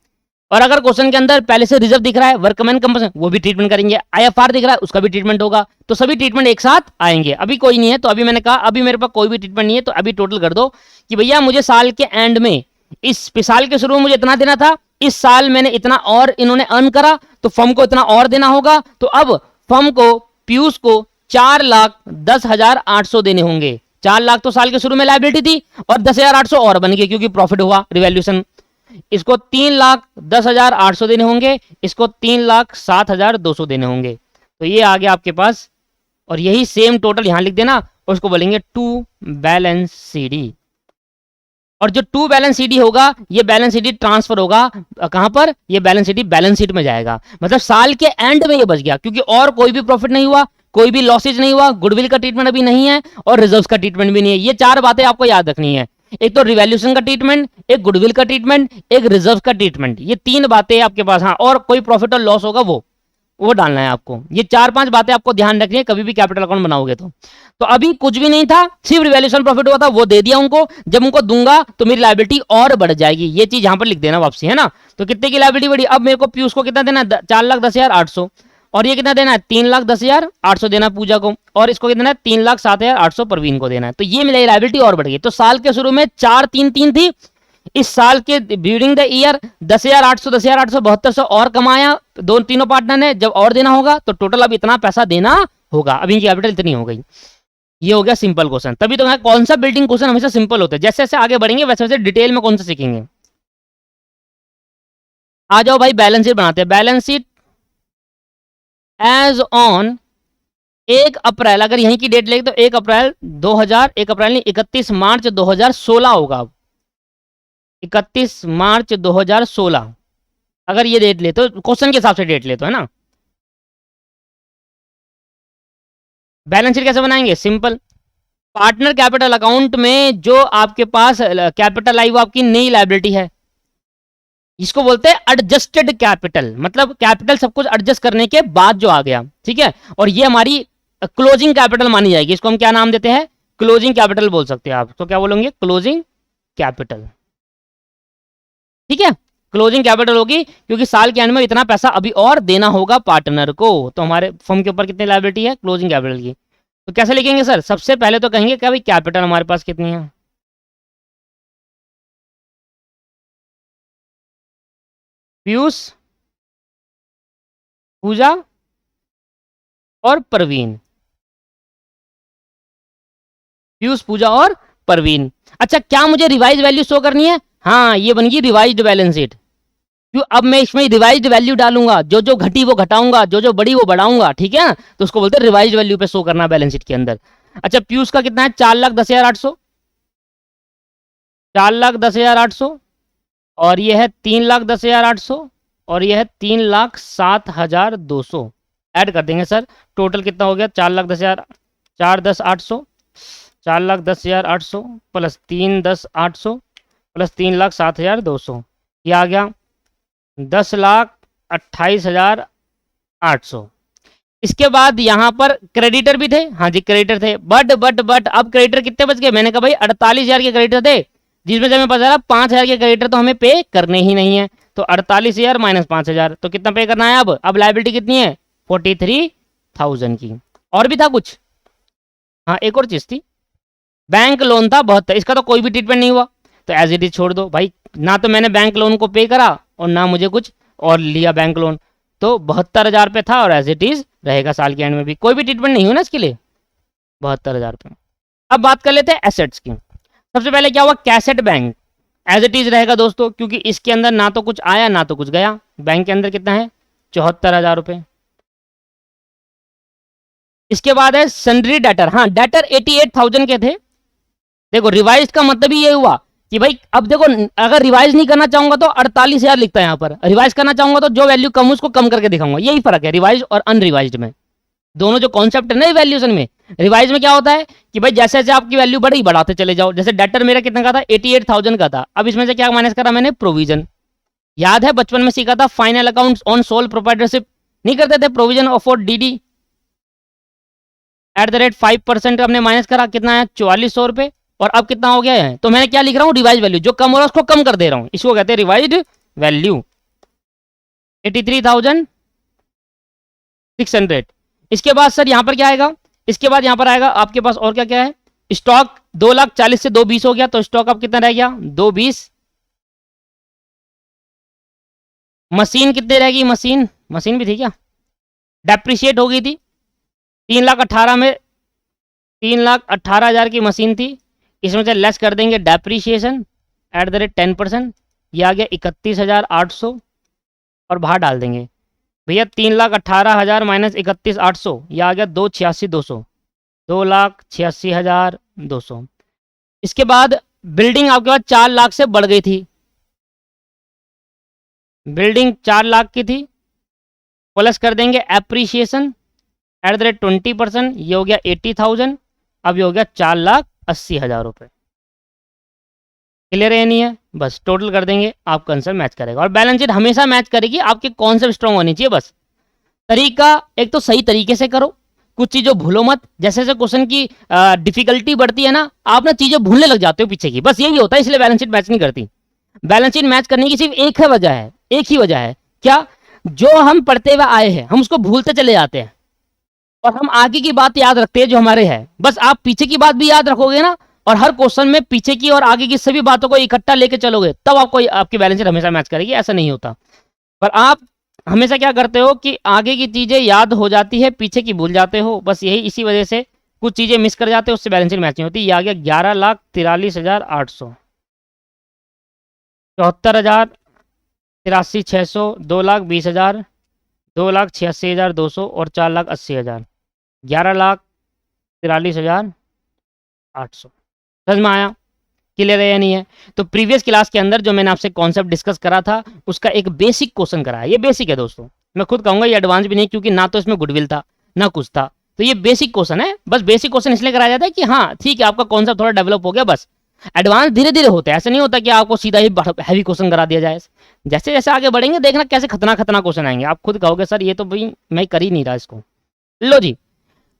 और अगर क्वेश्चन के अंदर पहले से रिजर्व दिख रहा है, वर्कमैन कंपनसेशन, वो भी ट्रीटमेंट करेंगे। आईएफआर दिख रहा है, उसका भी ट्रीटमेंट होगा। तो सभी ट्रीटमेंट एक साथ आएंगे। अभी कोई नहीं है तो अभी मैंने कहा अभी मेरे पास कोई भी ट्रीटमेंट नहीं है, तो अभी टोटल कर दो कि भैया मुझे साल के एंड में, इस साल के शुरू में मुझे इतना देना था, इस साल मैंने इतना और इन्होंने अर्न करा तो फर्म को इतना और देना होगा। तो अब फर्म को, पीयूष को 4,10,800 देने होंगे। 4 लाख तो साल के शुरू में लायबिलिटी थी और 10,800 और बन गए क्योंकि प्रॉफिट हुआ रिवैल्यूएशन। इसको 3,10,800 देने होंगे, इसको 3,07,200 देने होंगे। तो ये आ गया आपके पास, और यही सेम टोटल यहां लिख देना, और उसको बोलेंगे टू बैलेंस सीडी। और जो टू बैलेंस सीडी होगा, ये बैलेंस सीडी ट्रांसफर होगा कहां पर, ये बैलेंस सीडी बैलेंस शीट में जाएगा। मतलब साल के एंड में ये बच गया, क्योंकि और कोई भी प्रॉफिट नहीं हुआ, कोई भी लॉसेज नहीं हुआ, गुडविल का ट्रीटमेंट अभी नहीं है और रिजर्व्स का ट्रीटमेंट भी नहीं है। ये 4 बातें आपको याद रखनी है, एक तो रिवैल्यूएशन का ट्रीटमेंट, एक गुडविल का ट्रीटमेंट, एक रिजर्व का ट्रीटमेंट। ये 3 बातें आपके पास, हाँ, और कोई प्रॉफिट और लॉस होगा वो डालना है आपको। ये 4-5 बातें आपको ध्यान रखनी है कभी भी कैपिटल अकाउंट बनाओगे तो अभी कुछ भी नहीं था, सिर्फ रिवैल्यूएशन प्रॉफिट हुआ था, वो दे दिया उनको। जब उनको दूंगा तो मेरी लायबिलिटी और बढ़ जाएगी। ये चीज यहां पर लिख देना वापसी, है ना। तो कितने की लायबिलिटी बढ़ी, अब मेरे को पीयूष को कितना देना है, 4,10,800, और ये कितना देना है, 3,10,800 देना पूजा को, और इसको कितना है, 3,07,800 प्रवीण को देना है। तो ये मेरी लायबिलिटी और बढ़ गई। तो साल के शुरू में 4,3,3 थी, इस साल के ड्यूरिंग द ईयर 10,800 7200 और कमाया तीनों पार्टनर ने। जब और देना होगा तो टोटल अब इतना पैसा देना होगा। अभी इनकी कैपिटल इतनी हो गई। ये हो गया सिंपल क्वेश्चन। तभी तो कौन सा बिल्डिंग क्वेश्चन हमेशा सिंपल होता है, जैसे जैसे आगे बढ़ेंगे वैसे वैसे डिटेल में कौन सा सीखेंगे। आ जाओ भाई, बैलेंस शीट बनाते हैं। बैलेंस शीट एज ऑन 1 अप्रैल, अगर यहीं की डेट लेंगे तो 1 अप्रैल 31 मार्च 2016 होगा। 31 मार्च 2016 अगर ये डेट ले तो क्वेश्चन के हिसाब से डेट ले तो, है ना। बैलेंस शीट कैसे बनाएंगे, सिंपल। पार्टनर कैपिटल अकाउंट में जो आपके पास कैपिटल आई वो आपकी नई लायबिलिटी है, इसको बोलते हैं एडजस्टेड कैपिटल। मतलब कैपिटल सब कुछ एडजस्ट करने के बाद जो आ गया, ठीक है। और ये हमारी क्लोजिंग कैपिटल मानी जाएगी। इसको हम क्या नाम देते हैं, क्लोजिंग कैपिटल बोल सकते हैं आप। तो क्या बोलेंगे, क्लोजिंग कैपिटल, ठीक है। क्लोजिंग कैपिटल होगी क्योंकि साल के एंड में इतना पैसा अभी और देना होगा पार्टनर को। तो हमारे फर्म के ऊपर कितनी लायबिलिटी है, क्लोजिंग कैपिटल की। तो कैसे लिखेंगे सर, सबसे पहले तो कहेंगे क्या भाई कैपिटल हमारे पास कितनी है, पीयूष, पूजा और प्रवीण। पीयूष, पूजा और प्रवीण। अच्छा, क्या मुझे रिवाइज वैल्यू शो करनी है, हाँ, ये बन गई रिवाइज्ड बैलेंस शीट। क्यों, अब मैं इसमें रिवाइज्ड वैल्यू डालूंगा, जो जो घटी वो घटाऊंगा, जो जो बड़ी वो बढ़ाऊंगा, ठीक है। तो उसको बोलते हैं रिवाइज्ड वैल्यू पे शो करना बैलेंस शीट के अंदर। अच्छा, पीयूष का कितना है, 4,10,800, 4,10,800, और ये है 3,10,800, और ये है 3,07,200। ऐड कर देंगे सर, टोटल कितना हो गया, 4,10,800 प्लस 3,10,800 प्लस 3,07,200, ये आ गया 10,28,800। इसके बाद यहां पर क्रेडिटर भी थे, हाँ जी क्रेडिटर थे, बट अब क्रेडिटर कितने बच गए, मैंने कहा भाई 48,000 के क्रेडिटर थे, जिसमें से हमें पता चला 5,000 के क्रेडिटर तो हमें पे करने ही नहीं है। तो 48,000 माइनस 5,000, तो कितना पे करना है। अब लायबिलिटी कितनी है, 43,000 की। और भी था कुछ, हाँ एक और चीज थी, बैंक लोन था 72, इसका तो कोई भी ट्रीटमेंट नहीं हुआ, तो एज इट इज छोड़ दो भाई। ना तो मैंने बैंक लोन को पे करा और ना मुझे कुछ और लिया बैंक लोन, तो 72,000 पे था और एज इट इज रहेगा साल के एंड में भी, कोई भी ट्रीटमेंट नहीं हो ना इसके लिए, 72,000 पे। अब बात कर लेते हैं एसेट्स की। सबसे पहले क्या हुआ, cash at bank as it is रहेगा दोस्तों, क्योंकि इसके अंदर ना तो कुछ आया ना तो कुछ गया। बैंक के अंदर कितना है, 74,000 रुपये। इसके बाद है सन्ड्री डेटर। हाँ, डेटर 88,000 के थे। देखो रिवाइज का मतलब ही ये हुआ कि भाई अब देखो, अगर रिवाइज नहीं करना चाहूंगा तो 48,000 लिखता है यहाँ पर, रिवाइज करना चाहूंगा तो जो वैल्यू कम उसको कम करके दिखाऊंगा। यही फर्क है रिवाइज और अनरिवाइज्ड में, दोनों जो कॉन्सेप्ट है ना वैल्यूएशन में। रिवाइज में क्या होता है कि भाई जैसे जैसे आपकी वैल्यू बढ़ी बढ़ाते चले जाओ। जैसे डेटर मेरा कितना का था, 88,000 का था। अब इसमें से क्या माइनस करा मैंने, प्रोविजन। याद है बचपन में सीखा था, final accounts on sole proprietorship नहीं करते थे, provision of DD at the rate 5% हमने माइनस करा, कितना है 4400 रुपए। और अब कितना हो गया है, तो मैंने क्या लिख रहा हूँ, रिवाइज वैल्यू, जो कम हो रहा है उसको कम कर दे रहा हूँ, इसको कहते हैं रिवाइज्ड वैल्यू। 83,600। इसके बाद सर यहाँ पर क्या आएगा, इसके बाद यहाँ पर आएगा आपके पास और क्या क्या है, स्टॉक 2,40,000 से 2,20 हो गया, तो स्टॉक अब कितना रह गया 2,20। मशीन कितने रहेगी, मशीन भी थी क्या, डेप्रिशिएट हो गई थी 3,18,000 में, 3,18,000 की मशीन थी। इसमें से लेस कर देंगे डेप्रिशिएशन एट द रेट 10%, ये आ गया 31,800 और बाहर डाल देंगे भैया 3,18,000 माइनस 31,800, ये आ गया 2,86,200, 2,86,200। इसके बाद बिल्डिंग आपके पास 4 लाख से बढ़ गई थी, बिल्डिंग 4 लाख की थी, प्लस कर देंगे एप्रिशिएशन एट द रेट 20%, ये हो गया 80,000, अब ये हो गया 4,80,000 रुपये। क्लियर है नहीं है, बस टोटल कर देंगे, आपका आंसर मैच करेगा। और बैलेंस शीट हमेशा मैच करेगी, आपके कॉन्सेप्ट स्ट्रॉन्ग होनी चाहिए। बस तरीका एक तो सही तरीके से करो, कुछ चीज़ें भूलो मत। जैसे जैसे क्वेश्चन की डिफिकल्टी बढ़ती है ना, आप ना चीज़ें भूलने लग जाते हो पीछे की, बस यही होता है, इसलिए बैलेंस शीट मैच नहीं करती। बैलेंस शीट मैच करने की सिर्फ एक ही वजह है, एक ही वजह है, क्या, जो हम पढ़ते हुए आए हैं हम उसको भूलते चले जाते हैं और हम आगे की बात याद रखते हैं जो हमारे है। बस आप पीछे की बात भी याद रखोगे ना, और हर क्वेश्चन में पीछे की और आगे की सभी बातों को इकट्ठा लेके चलोगे, तब आपको आपकी बैलेंस शीट हमेशा मैच करेगी। ऐसा नहीं होता, पर आप हमेशा क्या करते हो कि आगे की चीजें याद हो जाती है, पीछे की भूल जाते हो। बस यही, इसी वजह से कुछ चीजें मिस कर जाते हो, उससे बैलेंस शीट मैच नहीं होती। ये आ गया 11,43,800, 74,000, 83,600, 2,20,000, 2,86,200 और 4,80,000, 11,43,800। समझ में आया, क्लियर है या नहीं है? तो प्रीवियस क्लास के अंदर जो मैंने आपसे कॉन्सेप्ट डिस्कस करा था, उसका एक बेसिक क्वेश्चन कराया। ये बेसिक है दोस्तों, मैं खुद कहूंगा ये एडवांस भी नहीं, क्योंकि ना तो इसमें गुडविल था ना कुछ था। तो ये बेसिक क्वेश्चन है, बस बेसिक क्वेश्चन इसलिए कराया जाता है कि हाँ ठीक है, आपका कॉन्सेप्ट थोड़ा डेवलप हो गया। बस एडवांस धीरे धीरे होता है, ऐसा नहीं होता कि आपको सीधा ही हैवी क्वेश्चन करा दिया जाए। जैसे जैसे आगे बढ़ेंगे देखना कैसे खतरनाक खतरनाक क्वेश्चन आएंगे, आप खुद कहोगे सर ये तो भाई मैं कर ही नहीं रहा इसको। लो जी,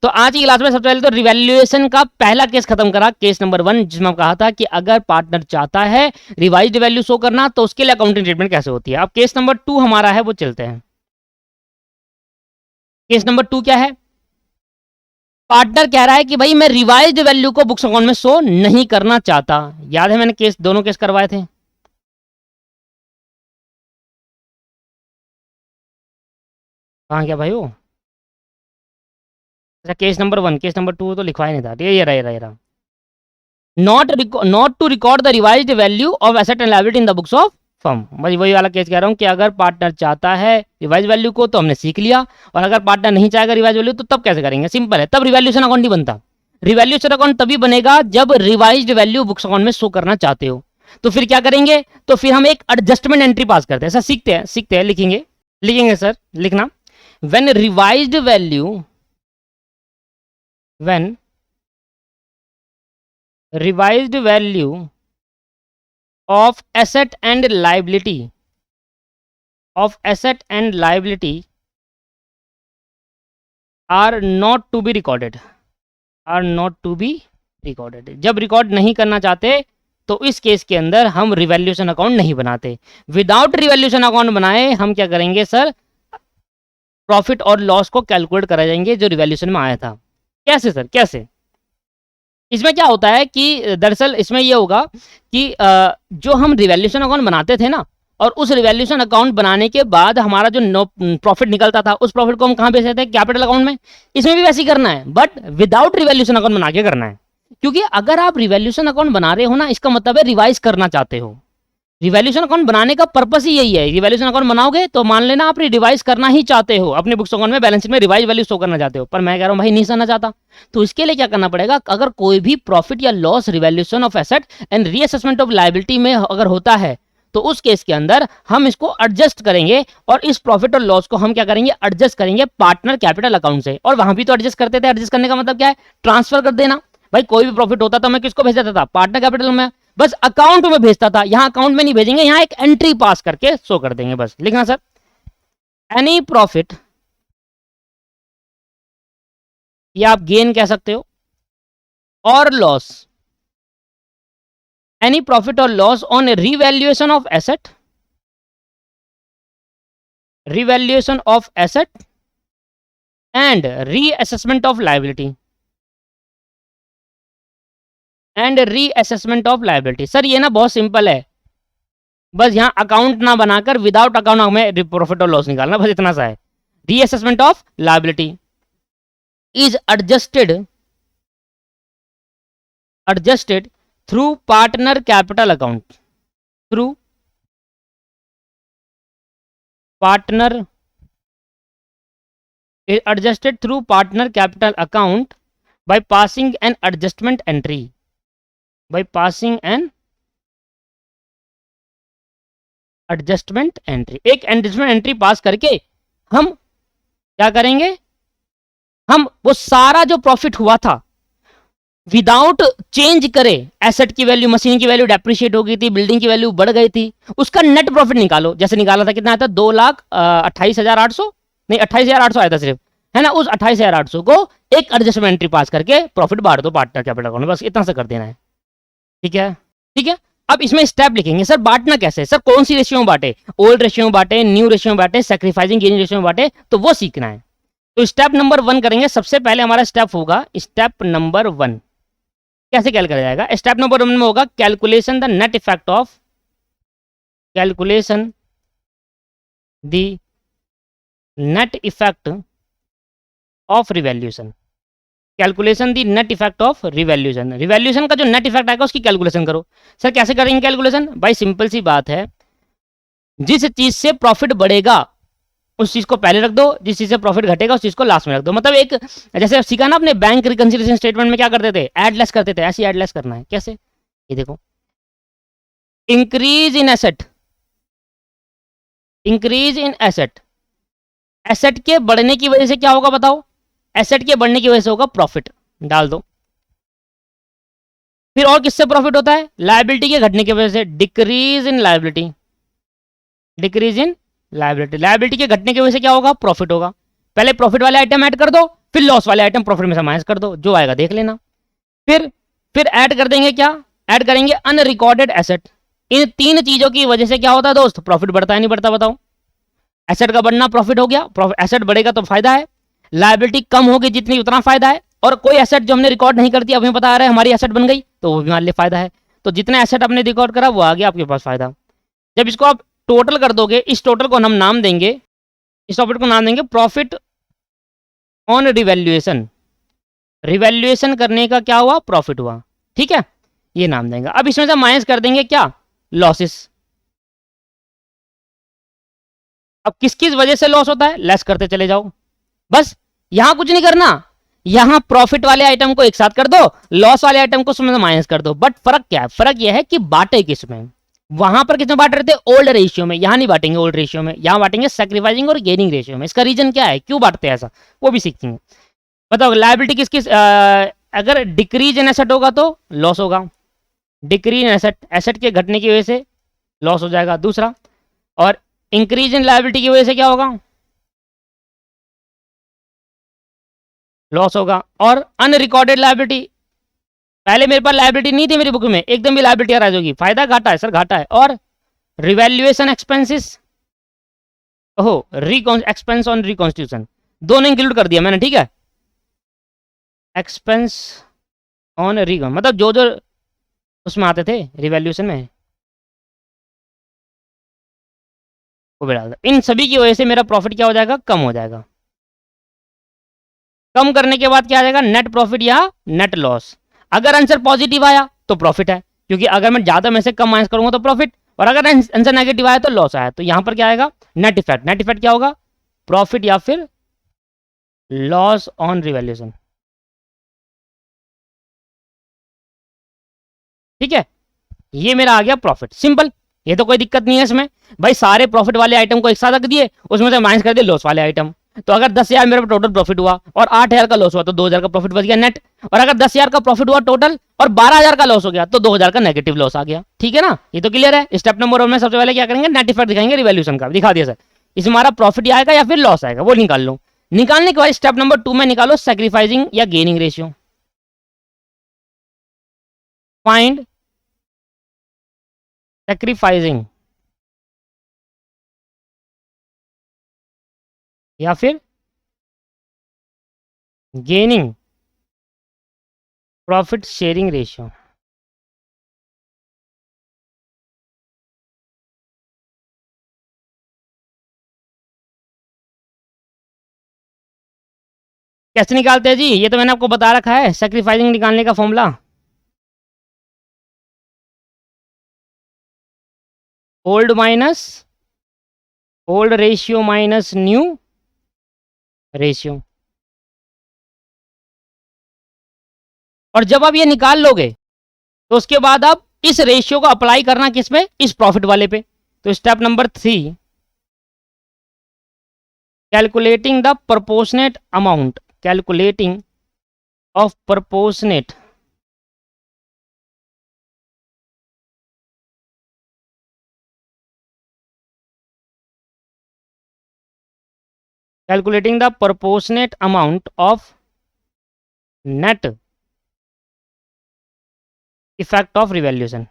तो आज की क्लास में सबसे पहले तो रिवैल्यूएशन का पहला केस खत्म करा, केस नंबर 1, जिसमें कहा था कि अगर पार्टनर चाहता है रिवाइज्ड वैल्यू शो करना तो उसके लिए अकाउंटिंग ट्रीटमेंट कैसे होती है। अब केस नंबर 2 हमारा है, वो चलते हैं। केस नंबर 2 क्या है, पार्टनर कह रहा है कि भाई मैं रिवाइज्ड वैल्यू को बुक्स अकाउंट में शो नहीं करना चाहता। याद है मैंने केस, दोनों केस करवाए थे। कहाँ क्या भाई वो, अच्छा केस नंबर 1, केस नंबर 2 तो लिखवाया नहीं था, ये रहा not to record the revised value of asset and liability in the books of firm. भाई वही वाला केस कह रहा हूँ कि अगर पार्टनर चाहता है रिवाइज वैल्यू को तो हमने सीख लिया, और अगर पार्टनर नहीं चाहेगा रिवाइज वैल्यू तो तब कैसे करेंगे, सिंपल है, तब रिवैल्यूएशन अकाउंट नहीं बनता। रिवैल्यूएशन अकाउंट तभी बनेगा जब रिवाइज्ड वैल्यू बुक्स अकाउंट में शो करना चाहते हो। तो फिर क्या करेंगे, तो फिर हम एक एडजस्टमेंट एंट्री पास करते हैं। ऐसा सीखते हैं लिखेंगे सर, लिखना, when revised value, when revised value of asset and liability are not to be recorded, जब रिकॉर्ड नहीं करना चाहते तो इस केस के अंदर हम रिवैल्यूएशन अकाउंट नहीं बनाते। विदाउट रिवैल्यूएशन अकाउंट बनाए हम क्या करेंगे सर, प्रॉफिट और लॉस को कैलकुलेट करा जाएंगे जो रिवैल्यूएशन में आया था। कैसे सर, कैसे, इसमें क्या होता है कि दरअसल इसमें ये होगा कि जो हम रिवैल्यूएशन अकाउंट बनाते थे ना, और उस रिवैल्यूएशन अकाउंट बनाने के बाद हमारा जो नो प्रॉफिट निकलता था उस प्रॉफिट को हम कहाँ भेज देते हैं, कैपिटल अकाउंट में। इसमें भी वैसे ही करना है, बट विदाउट रिवैल्यूएशन अकाउंट बना के करना है। क्योंकि अगर आप रिवैल्यूएशन अकाउंट बना रहे हो ना, इसका मतलब है रिवाइज करना चाहते हो। रिवैल्यूएशन अकाउंट बनाने का पर्पस ही यही है। रिवैल्यूएशन अकाउंट बनाओगे तो मान लेना आप रिवाइज करना ही चाहते हो, अपने बुक्स अकाउंट में बैलेंस शीट में रिवाइज वैल्यू शो करना चाहते हो। पर मैं कह रहा हूं भाई नहीं करना चाहता, तो इसके लिए क्या करना पड़ेगा, अगर कोई भी प्रॉफिट या loss revaluation of asset and reassessment of liability में अगर होता है तो उस केस के अंदर हम इसको एडजस्ट करेंगे और इस प्रॉफिट और लॉस को हम क्या करेंगे, एडजस्ट करेंगे पार्टनर कैपिटल अकाउंट से। और वहां भी तो एडजस्ट करते थे, एडजस्ट करने का मतलब क्या है, ट्रांसफर कर देना। भाई कोई भी प्रॉफिट होता था मैं किसको भेज देता था, पार्टनर कैपिटल में, बस अकाउंट में भेजता था। यहां अकाउंट में नहीं भेजेंगे, यहां एक एंट्री पास करके शो कर देंगे, बस लिखना सर, एनी प्रॉफिट, या आप गेन कह सकते हो, और लॉस, एनी प्रॉफिट और loss on revaluation of asset, revaluation of asset and reassessment of liability, and reassessment of liability. Sir ये ना बहुत सिंपल है, बस यहां अकाउंट ना बनाकर विदाउट अकाउंट हमें प्रॉफिट और लॉस निकालना, बस इतना सा है। Reassessment of liability is adjusted through partner capital account, through partner adjusted through partner capital account by passing an adjustment entry, by passing an adjustment entry। एक एडजस्टमेंट एंट्री पास करके हम क्या करेंगे, हम वो सारा जो प्रॉफिट हुआ था विदाउट चेंज करे, एसेट की वैल्यू, मशीन की वैल्यू डेप्रिशिएट हो गई थी, बिल्डिंग की वैल्यू बढ़ गई थी, उसका नेट प्रॉफिट निकालो। जैसे निकाला था, कितना आया था, 2,28,800, नहीं 28,800 आया था सिर्फ, है ना। उस 28,800 को एक एडजस्टमेंट एंट्री पास करके प्रॉफिट बांट दो पार्टनर कैपिटल अकाउंट में, बस इतना सा कर देना है। ठीक है, ठीक है। अब इसमें स्टेप लिखेंगे, सर बांटना कैसे, सर कौन सी रेशियो में बांटे, ओल्ड रेशियो में बांटे, न्यू रेशियो में बांटे, सैक्रिफाइसिंग गेनिंग रेशियो में बांटे, तो वो सीखना है। तो स्टेप नंबर 1 करेंगे। सबसे पहले हमारा स्टेप होगा स्टेप नंबर 1। कैसे कैलकुलेट जाएगा, स्टेप नंबर 1 में होगा calculation the net effect of, calculation the net effect of revaluation, calculation the net effect of revaluation. Revaluation का जो नेट इफेक्ट आएगा उसकी कैलकुलेशन करो। सर कैसे करेंगे कैलकुलेशन, भाई सिंपल सी बात है, जिस चीज से प्रॉफिट बढ़ेगा उस चीज को पहले रख दो, जिस चीज से प्रॉफिट घटेगा उस चीज को लास्ट में रख दो। मतलब एक, जैसे सीखा ना अपने बैंक रिकंसिलिएशन स्टेटमेंट में क्या करते थे, ऐड लेस करते थे, ऐसे ऐड लेस करना है। कैसे, ये देखो, increase in asset, increase in asset, asset के बढ़ने की वजह से क्या होगा बताओ, एसेट के बढ़ने की वजह से होगा प्रॉफिट, डाल दो। फिर और किससे प्रॉफिट होता है, लायबिलिटी के घटने की वजह से, decrease in liability, decrease in liability, liability के घटने की वजह से क्या होगा, प्रॉफिट होगा। पहले प्रॉफिट वाले आइटम ऐड कर दो, फिर लॉस वाले आइटम प्रॉफिट में से माइनस कर दो, जो आएगा देख लेना। फिर ऐड कर देंगे क्या, ऐड करेंगे अनरिकॉर्डेड एसेट। इन 3 चीजों की वजह से क्या होता है दोस्त, प्रॉफिट बढ़ता है नहीं बढ़ता बताओ। एसेट का बढ़ना प्रॉफिट हो गया, एसेट बढ़ेगा तो फायदा है, लायबिलिटी कम होगी जितनी उतना फायदा है, और कोई एसेट जो हमने रिकॉर्ड नहीं कर दिया अब हमें पता आ रहा है हमारी एसेट बन गई तो वो भी मान लिया फायदा है। तो जितना एसेट आपने रिकॉर्ड करा वो आ गया आपके पास फायदा। जब इसको आप टोटल कर दोगे, इस टोटल को हम नाम देंगे, इस टॉपिक को नाम देंगे प्रॉफिट ऑन रिवैल्यूएशन। रिवैल्यूएशन करने का क्या हुआ, प्रॉफिट हुआ, ठीक है, ये नाम देंगे। अब इसमें से माइनस कर देंगे क्या, लॉसेस। अब किस किस वजह से लॉस होता है, लेस करते चले जाओ, बस यहां कुछ नहीं करना, यहां प्रॉफिट वाले आइटम को एक साथ कर दो, लॉस वाले आइटम को उसमें माइनस कर दो। बट फर्क क्या है, फर्क यह है कि बांटे किस में, वहां पर किसमें बांट रहे थे, ओल्ड रेशियो में, यहां नहीं बांटेंगे ओल्ड रेशियो में, यहां बांटेंगे सैक्रिफाइसिंग और गेनिंग रेशियो में। इसका रीजन क्या है, क्यों बांटते हैं ऐसा, वो भी सीखेंगे। बताओ लायबिलिटी किस किस, अगर डिक्रीज इन एसेट होगा तो लॉस होगा, डिक्रीज इन एसेट, एसेट के घटने की वजह से लॉस हो जाएगा दूसरा, और इंक्रीज इन लायबिलिटी की वजह से क्या होगा, लॉस होगा। और अनरिकॉर्डेड लायबिलिटी, पहले मेरे पास लायबिलिटी नहीं थी मेरी बुक में, एकदम भी लायबिलिटी अराइज होगी, फायदा घाटा है सर, घाटा है। और रिवैल्यूएशन एक्सपेंसेस, ओहो एक्सपेंस ऑन रिकॉन्स्टिट्यूशन, दोनों इंक्लूड कर दिया मैंने, ठीक है, एक्सपेंस ऑन रिकॉन, मतलब जो जो उसमें आते थे रिवैल्यूएशन में, वो भी डाल दो। इन सभी की वजह से मेरा प्रॉफिट क्या हो जाएगा, कम हो जाएगा। कम करने के बाद क्या आ जाएगा, नेट प्रॉफिट या नेट लॉस। अगर आंसर पॉजिटिव आया तो प्रॉफिट है, क्योंकि अगर मैं ज्यादा में से कम माइनस करूंगा तो प्रॉफिट, और अगर आंसर नेगेटिव आया तो लॉस आया। तो यहां पर क्या आएगा, नेट इफेक्ट। नेट इफेक्ट क्या होगा, प्रॉफिट या फिर लॉस ऑन रिवैल्यूएशन। ठीक है, ये मेरा आ गया प्रॉफिट, सिंपल। ये तो कोई दिक्कत नहीं है इसमें भाई, सारे प्रॉफिट वाले आइटम को एक साथ रख दिए, उसमें से माइनस कर दिए लॉस वाले आइटम। तो अगर 10,000 मेरा टोटल प्रॉफिट हुआ और 8,000 का लॉस हुआ तो 2,000 का प्रॉफिट बच गया नेट। और अगर 10,000 का प्रॉफिट हुआ टोटल और 12,000 का लॉस हो गया तो 2,000 का नेगेटिव लॉस आ गया। ठीक है ना, ये तो क्लियर है। स्टेप नंबर 1 में सबसे पहले क्या करेंगे, नेट इफेक्ट दिखाएंगे रिवैल्यूएशन का। दिखा दिया सर, इसमें हमारा प्रॉफिट आएगा या फिर लॉस आएगा वो निकाल लो। निकालने के बाद स्टेप नंबर 2 में निकालो सैक्रिफाइसिंग या गेनिंग रेशियो। फाइंड सैक्रिफाइसिंग या फिर गेनिंग प्रॉफिट शेयरिंग रेशियो। कैसे निकालते हैं जी, ये तो मैंने आपको बता रखा है, सैक्रिफाइसिंग निकालने का formula old minus old ratio minus new ratio. और जब आप ये निकाल लोगे तो उसके बाद आप इस रेशियो को अप्लाई करना किस पे, इस प्रॉफिट वाले पे। तो step number 3, calculating the proportionate amount, calculating of proportionate calculating the proportionate amount of net effect of revaluation,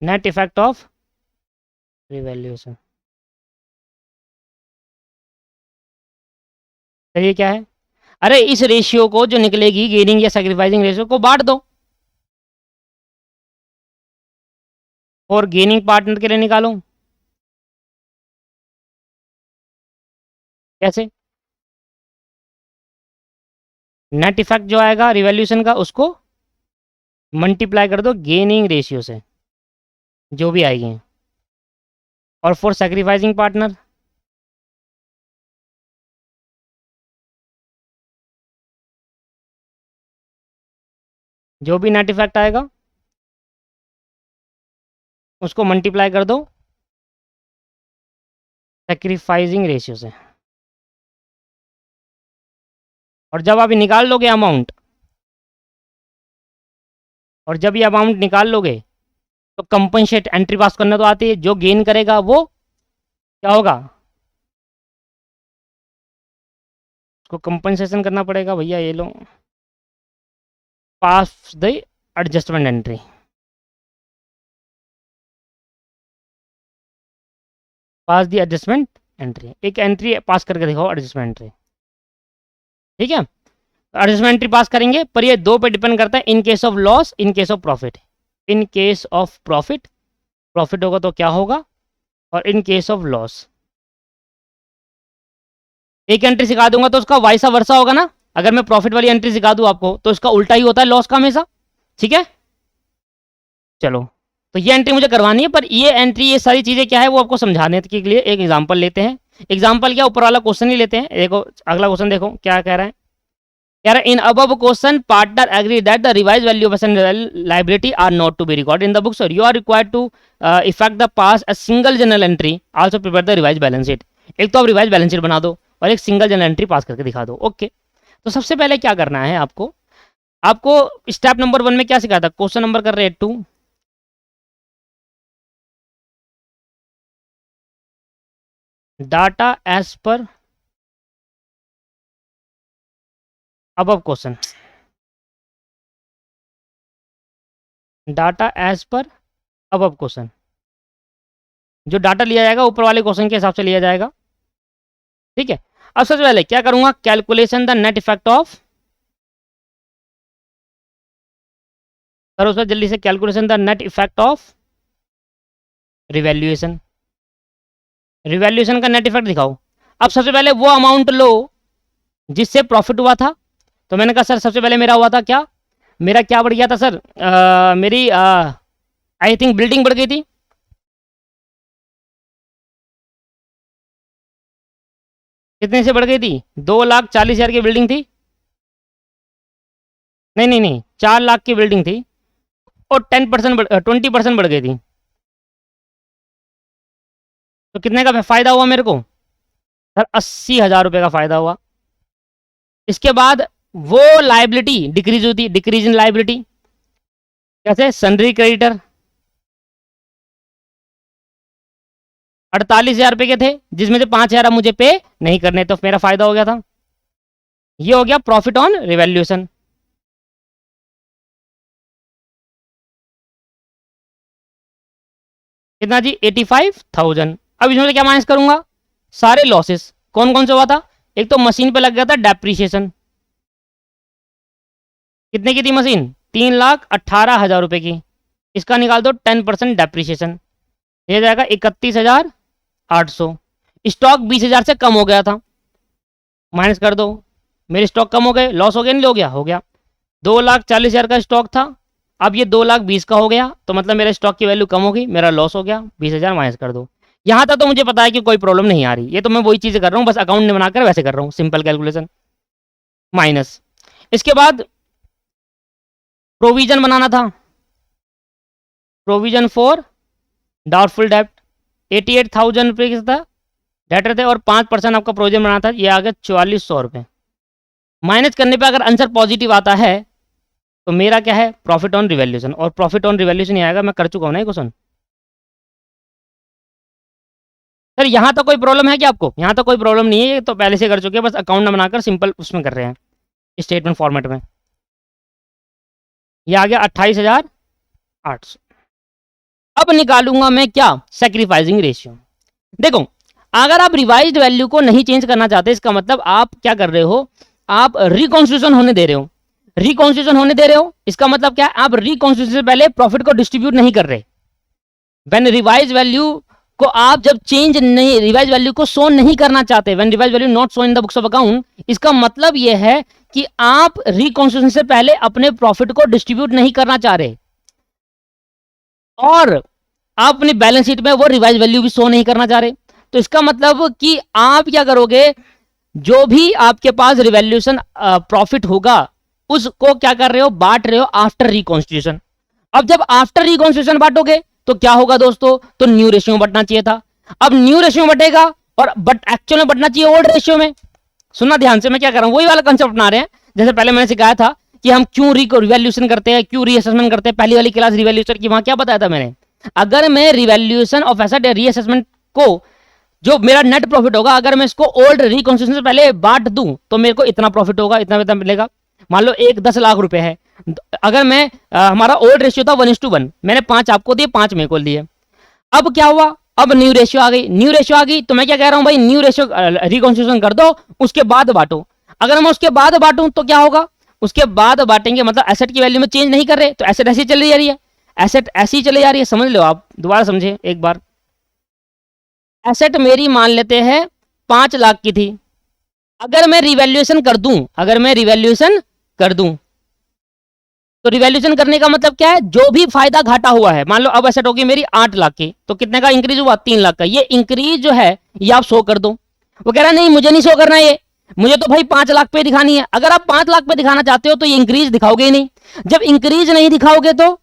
net effect of revaluation. तो ये क्या है, अरे इस रेशियो को जो निकलेगी गेनिंग या सैक्रिफाइसिंग रेशियो को बांट दो और गेनिंग पार्टनर के लिए निकालो। कैसे, नेट इफेक्ट जो आएगा रिवैल्यूएशन का उसको मल्टीप्लाई कर दो गेनिंग रेशियो से, जो भी आएगी। और फॉर सैक्रिफाइसिंग पार्टनर जो भी नेट इफेक्ट आएगा उसको मल्टीप्लाई कर दो सैक्रिफाइसिंग रेशियो से। और जब आप निकाल लोगे अमाउंट, और जब ये अमाउंट निकाल लोगे तो कंपनसेट एंट्री पास करना तो आती है, जो गेन करेगा वो क्या होगा, उसको कंपनसेशन करना पड़ेगा भैया। ये लो, pass the adjustment entry. Pass the adjustment entry, एक एंट्री पास करके दिखाओ एडजस्टमेंट एंट्री। ठीक है, एडजस्टमेंट एंट्री पास करेंगे, पर ये दो पे डिपेंड करता है, in case of loss, in case of profit. In case of profit, profit होगा तो क्या होगा, और इन केस ऑफ लॉस। एक एंट्री सिखा दूंगा तो उसका वाइसा वर्सा होगा ना। अगर मैं प्रॉफिट वाली एंट्री सिखा दूं आपको तो इसका उल्टा ही होता है लॉस का हमेशा। ठीक है, चलो, तो ये एंट्री मुझे करवानी है, पर ये एंट्री, ये सारी चीजें क्या है वो आपको समझाने के लिए एक एग्जांपल लेते हैं। एग्जांपल क्या, ऊपर वाला क्वेश्चन ही लेते हैं। देखो अगला क्वेश्चन, देखो क्या कह रहा है। कह रहा है in above question partner agree that the revise value of liability are not to be recorded in the books और you are required to effect the pass a single journal entry also prepare the revise balance sheet. एक तो आप revise balance sheet बना दो और एक single journal entry pass करके दिखा दो। ओके, तो सबसे पहले क्या करना है आपको, आपको स्टेप नंबर 1 में क्या सिखाया था, क्वेश्चन नंबर कर रहे हैं 2, data as per above question, data as per above question. जो डाटा लिया जाएगा ऊपर वाले क्वेश्चन के हिसाब से लिया जाएगा। ठीक है, अब सबसे पहले क्या करूंगा, calculation the net effect of, करो उसमें जल्दी से, calculation the net effect of revaluation. Revaluation का नेट इफेक्ट दिखाओ। अब सबसे पहले वो अमाउंट लो जिससे प्रॉफिट हुआ था। तो मैंने कहा सर सबसे पहले मेरा हुआ था क्या, मेरा क्या बढ़ गया था सर, मेरी आई थिंक बिल्डिंग बढ़ गई थी। कितने से बढ़ गई थी, 2,40,000 की बिल्डिंग थी। नहीं नहीं नहीं, 4 लाख की बिल्डिंग थी और 20% बढ़ गई थी। तो कितने का फायदा हुआ मेरे को सर, 80,000 रुपये का फायदा हुआ। इसके बाद वो लाइबिलिटी डिक्रीज होती, डिक्रीज इन लाइबिलिटी कैसे, सन्ड्री क्रेडिटर 48,000 रुपये के थे जिसमें से 5,000 मुझे पे नहीं करने, तो मेरा फायदा हो गया था। ये हो गया प्रॉफिट ऑन रिवैल्यूएशन। कितना जी, 85,000। अब इसमें से क्या माइनस करूंगा, सारे लॉसेस। कौन कौन सा हुआ था, एक तो मशीन पे लग गया था डेप्रीशिएशन, कितने की थी मशीन, 3,18,000 रुपये की। इसका निकाल दो 10% डेप्रीशिएशन, ये जाएगा 31,800। स्टॉक 20,000 से कम हो गया था, माइनस कर दो, मेरे स्टॉक कम हो गए, लॉस हो गया नहीं हो गया, हो गया। 2,40,000 का स्टॉक था, अब ये 2,20,000 का हो गया, तो मतलब मेरे स्टॉक की वैल्यू कम होगी, मेरा लॉस हो गया, 20,000 माइनस कर दो। यहाँ तक तो मुझे पता है कि कोई प्रॉब्लम नहीं आ रही, ये तो मैं वही चीज़ें कर रहा हूँ, बस अकाउंट नहीं बनाकर वैसे कर रहा हूँ, सिंपल कैलकुलेशन माइनस। इसके बाद प्रोविजन बनाना था, प्रोविजन फॉर डाउटफुल डेप्ट 88,000 रुपये की था डेटर थे, और 5% आपका प्रोविजन बनाना था, ये आ गया 4,400 रुपये। माइनस करने पे अगर आंसर पॉजिटिव आता है तो मेरा क्या है, प्रॉफिट ऑन रिवैल्यूएशन, और प्रॉफिट ऑन रिवैल्यूएशन ही आएगा, मैं कर चुका हूँ ना ये क्वेश्चन। सर यहाँ तक कोई प्रॉब्लम है क्या आपको, यहाँ तक कोई प्रॉब्लम नहीं है, ये तो पहले से कर चुके हैं, बस अकाउंट ना बनाकर सिंपल उसमें कर रहे हैं स्टेटमेंट फॉर्मेट में। ये आ गया 28,800। अब निकालूंगा मैं क्या, सेक्रीफाइसिंग रेशियो। देखो अगर आप रिवाइज्ड वैल्यू को नहीं चेंज करना चाहते, इसका मतलब आप क्या कर रहे हो, आप रिकॉन्स्टिट्यूशन होने दे रहे हो। रिकॉन्स्टिट्यूशन होने दे रहे हो इसका मतलब क्या है, आप रिकॉन्स्टिट्यूशन से पहले प्रॉफिट को डिस्ट्रीब्यूट नहीं कर रहे। व्हेन रिवाइज वैल्यू को आप जब चेंज नहीं, रिवाइज वैल्यू को शो नहीं करना चाहते, when revise value not show in the books of account, इसका मतलब यह है कि आप रिकॉन्स्टिट्यूशन से पहले अपने प्रॉफिट को डिस्ट्रीब्यूट नहीं करना चाह रहे, और आप अपनी बैलेंस शीट में वो रिवाइज वैल्यू भी शो नहीं करना चाह रहे। तो इसका मतलब कि आप क्या करोगे, जो भी आपके पास रिवैल्यूएशन प्रॉफिट होगा उसको क्या कर रहे हो, बांट रहे हो आफ्टर रिकॉन्स्टिट्यूशन। अब जब आफ्टर रिकॉन्स्टिट्यूशन बांटोगे तो क्या होगा दोस्तों, तो न्यू रेशियो में बटना चाहिए था। अब न्यू रेशियो में बटेगा, और बट एक्चुअल में बटना चाहिए ओल्ड रेशियो में। सुनना ध्यान से, मैं क्या कर रहा हूं, वही वाला कंसेप्ट बना रहे हैं जैसे पहले मैंने सिखाया था कि हम क्यों रिवैल्यूएशन करते हैं, क्यों रीअसेसमेंट करते हैं। पहली वाली क्लास रिवैल्यूएशन की, वहां क्या बताया था मैंने, अगर मैं रिवैल्यूएशन ऑफ एसेट या रीअसेसमेंट को, जो मेरा नेट प्रॉफिट होगा, अगर मैं इसको ओल्ड रिकॉन्स्टिट्यूशन से पहले बांट दूं तो मेरे को इतना प्रॉफिट होगा, इतना मिलेगा। मान लो एक 10 लाख रुपए है, अगर मैं हमारा ओल्ड रेशियो था 1:1, मैंने 5 आपको दिए, 5 मेरे को लिए। अब क्या हुआ, अब न्यू रेशियो आ गई, न्यू रेशियो आ गई तो मैं क्या कह रहा हूं भाई, न्यू रेशियो रिकॉन्स्टिट्यूशन कर दो, उसके बाद बांटो। अगर मैं उसके बाद बांटूं तो क्या होगा, उसके बाद बांटेंगे मतलब एसेट की वैल्यू में चेंज नहीं कर रहे, तो एसेट ऐसी चली जा रही है, एसेट ऐसी चली जा रही है। समझ लो आप, दोबारा समझे एक बार। एसेट मेरी मान लेते हैं 5 लाख की थी, अगर मैं रिवैल्यूएशन कर दूं, अगर मैं रिवैल्यूएशन कर दूं तो रिवैल्यूएशन करने का मतलब क्या है, जो भी फायदा घाटा हुआ है, मान लो अब एसेट होगी मेरी 8 लाख की, तो कितने का इंक्रीज हुआ, 3 लाख का। ये इंक्रीज जो है ये आप शो कर दो। वो कह रहा नहीं मुझे नहीं शो करना, ये मुझे तो भाई 5 लाख पे दिखानी है। अगर आप 5 लाख पे दिखाना चाहते हो तो ये इंक्रीज दिखाओगे ही नहीं। जब इंक्रीज नहीं दिखाओगे तो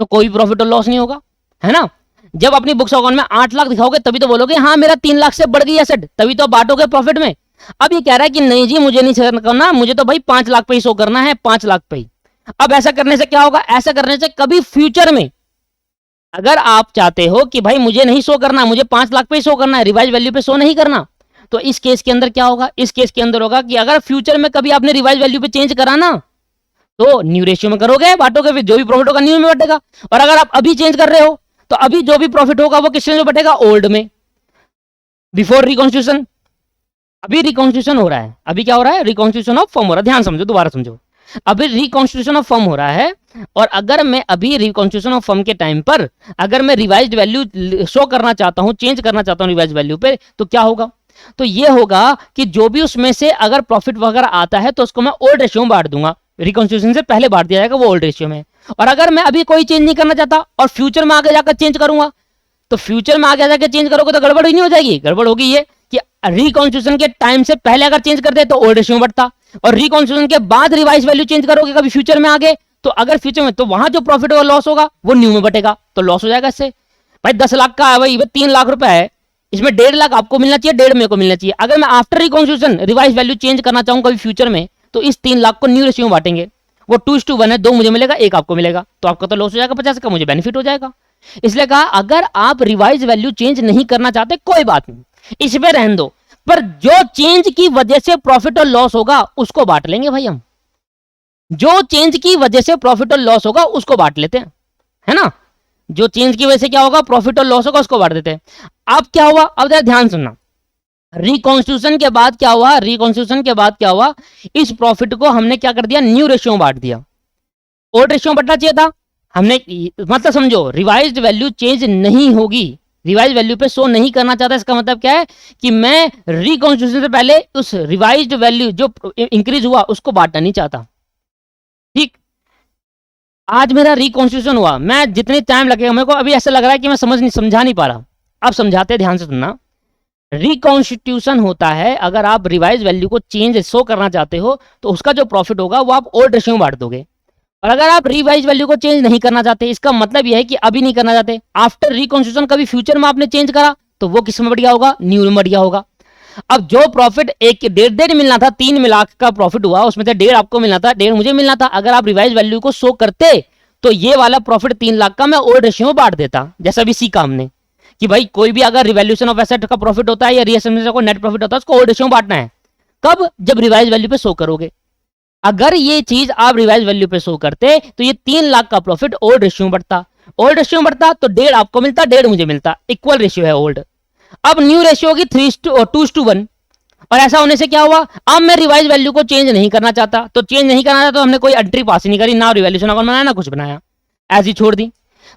कोई प्रॉफिट और लॉस नहीं होगा, है ना। जब अपनी बुक्स अकाउंट में 8 लाख दिखाओगे तभी तो बोलोगे हाँ मेरा 3 लाख से बढ़ गई एसेट, तभी तो बांटोगे प्रॉफिट में। अब ये कह रहा है कि नहीं जी मुझे नहीं करना, मुझे तो भाई 5 लाख पे ही शो करना है, 5 लाख पे ही। अब ऐसा करने से क्या होगा, ऐसा करने से कभी फ्यूचर में अगर आप चाहते हो कि भाई मुझे नहीं शो करना, मुझे 5 लाख पे ही शो करना है, रिवाइज वैल्यू पे शो नहीं करना, तो इस केस के अंदर क्या होगा, इस केस के अंदर होगा कि अगर फ्यूचर में कभी आपने रिवाइज वैल्यू पे चेंज करा ना तो न्यू रेशियो में करोगे, बांटोगे, फिर जो भी प्रॉफिट होगा न्यू में बटेगा। और अगर आप अभी चेंज कर रहे हो तो अभी जो भी प्रॉफिट होगा वो किसमें बटेगा, ओल्ड में, बिफोर रिकॉन्स्टिट्यूशन। अभी रिकॉन्स्टिट्यूशन हो रहा है, अभी क्या हो रहा है, रिकॉन्स्टिट्यूशन ऑफ फॉर्म हो रहा है। ध्यान समझो, दोबारा समझो। अभी रिकॉन्स्टिट्यूशन ऑफ फर्म हो रहा है, और अगर मैं अभी रिकॉन्स्टिट्यूशन ऑफ फर्म के टाइम पर अगर मैं रिवाइज्ड वैल्यू शो करना चाहता हूं, चेंज करना चाहता हूं रिवाइज्ड वैल्यू पे, तो क्या होगा? तो ये होगा कि जो भी उसमें से अगर प्रॉफिट वगैरह आता है तो उसको मैं ओल्ड रेशियो में बांट दूंगा, रिकॉन्स्टिट्यूशन से पहले बांट दिया जाएगा वो ओल्ड रेशियो में। और अगर मैं अभी कोई चेंज नहीं करना चाहता और फ्यूचर में आगे जाकर चेंज करूंगा, तो फ्यूचर में आगे जाकर चेंज करोगे तो गड़बड़ ही नहीं हो जाएगी? गड़बड़ होगी ये कि रिकॉन्स्टिट्यूशन के टाइम से पहले अगर चेंज कर दे तो ओल्ड रेशियो में बढ़ता, और रिकॉन्स्टिट्यूशन के बाद रिवाइज वैल्यू चेंज करोगे कभी फ्यूचर में आगे, तो अगर फ्यूचर में, तो वहां जो प्रॉफिट होगा लॉस होगा वो न्यू में बटेगा, तो लॉस हो जाएगा इससे। भाई 10 लाख का है, भाई 3 लाख रुपए है, इसमें 1.5 लाख आपको मिलना चाहिए, 1.5 मेरे को मिलना चाहिए। अगर मैं after reconstitution revise value change करना चाहूँ कभी फ्यूचर में, तो इस 3 लाख को न्यू रेशियो में बांटेंगे, वो 2:1 है, 2 मुझे मिलेगा, 1 आपको मिलेगा, तो आपका तो लॉस हो जाएगा 50 का, मुझे बेनिफिट हो जाएगा। इसलिए कहा अगर आप रिवाइज वैल्यू चेंज नहीं करना चाहते कोई बात नहीं, इसमें रहने दो, पर जो चेंज की वजह से प्रॉफिट और लॉस होगा उसको बांट लेंगे भाई हम। जो चेंज की वजह से प्रॉफिट और लॉस होगा उसको बांट लेते हैं, है ना? जो चेंज की वजह से क्या होगा, प्रॉफिट और लॉस होगा, उसको बांट देते हैं। अब क्या हुआ, अब जरा ध्यान सुनना, रिकॉन्स्टिट्यूशन के बाद क्या हुआ, रिकॉन्स्टिट्यूशन के बाद क्या हुआ, इस प्रॉफिट को हमने क्या कर दिया, न्यू रेशियो में बांट दिया। ओल्ड रेशियो में बढ़ना चाहिए था हमने, मतलब समझो रिवाइज्ड वैल्यू चेंज नहीं होगी, रिवाइज वैल्यू पे शो नहीं करना चाहता, इसका मतलब क्या है कि मैं रिकॉन्स्टिट्यूशन से पहले उस रिवाइज्ड वैल्यू जो इंक्रीज हुआ उसको बांटना नहीं चाहता। ठीक, आज मेरा रिकॉन्स्टिट्यूशन हुआ, मैं जितनी टाइम लगेगा, मेरे को अभी ऐसा लग रहा है कि मैं समझा नहीं पा रहा, अब समझाते, ध्यान से सुनना। रिकॉन्स्टिट्यूशन होता है अगर आप रिवाइज वैल्यू को चेंज शो करना चाहते हो तो उसका जो प्रॉफिट होगा वो आप ओल्ड रेशियो में बांट दोगे, और अगर आप रिवाइज वैल्यू को चेंज नहीं करना चाहते, इसका मतलब यह है कि अभी नहीं करना चाहते, आफ्टर रिकॉन्स्टिट्यूशन कभी फ्यूचर में आपने चेंज करा तो वो किस में बढ़ गया होगा, न्यू में बढ़ गया होगा। अब जो प्रॉफिट एक 1.5 मिलना था, 3 लाख का प्रॉफिट हुआ, उसमें से 1.5 आपको मिलना था, 1.5 मुझे मिलना था, अगर आप रिवाइज वैल्यू को शो करते तो ये वाला प्रॉफिट 3 लाख का मैं ओल्ड रेशियो में बांट देता, जैसा भी सीखा हमने कि भाई कोई भी अगर रिवैल्यूएशन ऑफ एसेट का प्रॉफिट होता है या रीअसेसमेंट का नेट प्रॉफिट होता है उसको ओल्ड रेशियो में बांटना है, कब, जब रिवाइज वैल्यू पे शो करोगे। अगर ये चीज आप रिवाइज वैल्यू पे शो करते तो ये 3 लाख का प्रॉफिट ओल्ड रेशियो में बढ़ता, ओल्ड रेशियो में बढ़ता तो 1.5 आपको मिलता, 1.5 मुझे मिलता, इक्वल रेशियो है ओल्ड। अब न्यू रेशियो होगी 2:1, और ऐसा होने से क्या हुआ, अब मैं रिवाइज वैल्यू को चेंज नहीं करना चाहता, तो चेंज नहीं करना चाहता तो हमने कोई एंट्री पास ही नहीं करी, ना रिवैल्यूएशन अकाउंट बनाया ना कुछ बनाया, ऐसी छोड़ दी।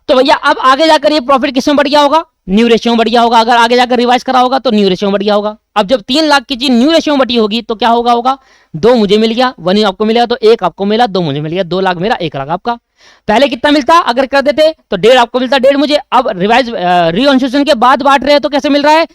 तो भैया अब आगे जाकर ये प्रॉफिट किस में बढ़ गया होगा, न्यू रेशियो में बढ़ गया होगा, अगर आगे जाकर रिवाइज करा होगा तो न्यू रेशियो में बढ़ गया होगा। अब जब 3 लाख की चीज न्यू रेशियो में बढ़ी होगी तो क्या होगा 2 मुझे मिल गया, 1 आपको मिलेगा, तो 1 आपको मिला, 2 मुझे मिल गया, 2 लाख मेरा, 1 लाख आपका। पहले कितना मिलता अगर कर देते तो 1.5 आपको मिलता, 1.5 मुझे। अब रिवाइज रिकॉन्स्टिट्यूशन के बाद बांट रहे हैं तो कैसे मिल रहा है,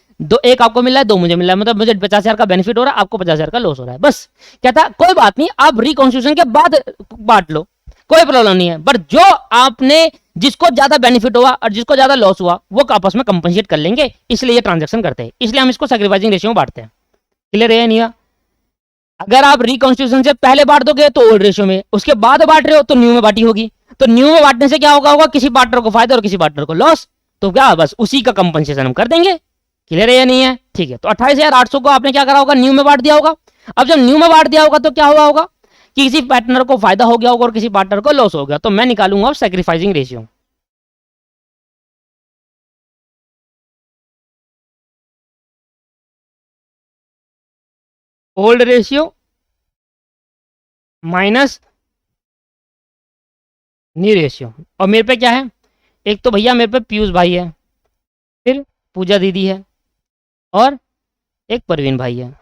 1 आपको मिल रहा है, 2 मुझे मिल रहा है, मतलब मुझे 50,000 का बेनिफिट हो रहा है, आपको 50,000 का लॉस हो रहा है, बस। कहता कोई बात नहीं, आप रिकॉन्स्टिट्यूशन के बाद बांट लो, कोई प्रॉब्लम नहीं है, पर जो आपने जिसको ज्यादा बेनिफिट हुआ और जिसको ज्यादा लॉस हुआ वो आपस में कंपनसेट कर लेंगे, इसलिए ये ट्रांजैक्शन करते हैं, इसलिए हम इसको सैक्रिफाइसिंग रेशियो में बांटते हैं। क्लियर है नहीं? अगर आप रिकॉन्स्टिट्यूशन से पहले बांट दोगे तो ओल्ड रेशियो में, उसके बाद बांट रहे हो तो न्यू में बांटी होगी, तो न्यू में बांटने से क्या होगा किसी पार्टनर को फायदा और किसी पार्टनर को लॉस, तो क्या बस उसी का कंपनसेशन हम कर देंगे। क्लियर है या नहीं है? ठीक है, तो 28,800 को आपने क्या करा होगा, न्यू में बांट दिया होगा। अब जब न्यू में बांट दिया होगा तो क्या हुआ होगा कि किसी पार्टनर को फायदा हो गया होगा और किसी पार्टनर को लॉस हो गया, तो मैं निकालूंगा sacrificing ratio. Old ratio minus new ratio, और मेरे पे क्या है, एक तो भैया मेरे पे पीयूष भाई है, फिर पूजा दीदी है, और एक परवीन भाई है।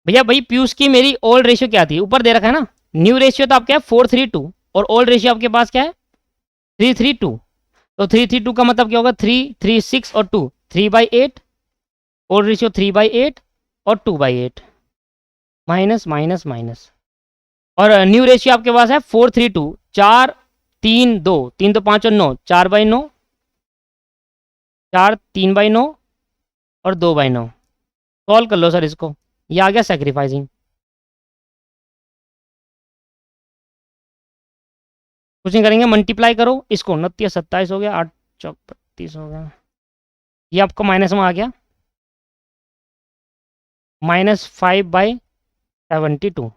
भैया भाई पीयूष की मेरी ओल्ड रेशियो क्या थी, ऊपर दे रखा है ना, न्यू रेशियो तो आपका है 432 और ओल्ड रेशियो आपके पास क्या है 332, तो 332 का मतलब क्या होगा 3 3 6 और 2 3/8, ओल्ड रेशियो 3/8 और 2/8, माइनस माइनस माइनस, और न्यू रेशियो आपके पास है 432, 4 3 2 3 तो 5 और 9, 4/9, 4 3/9 और 2/9। सॉल्व कर लो सर इसको, ये आ गया सैक्रिफाइसिंग। कुछ नहीं करेंगे, मल्टीप्लाई करो इसको, 29 27 हो गया, 8 चौक 32 हो गया, ये आपको माइनस में आ गया, -5/72।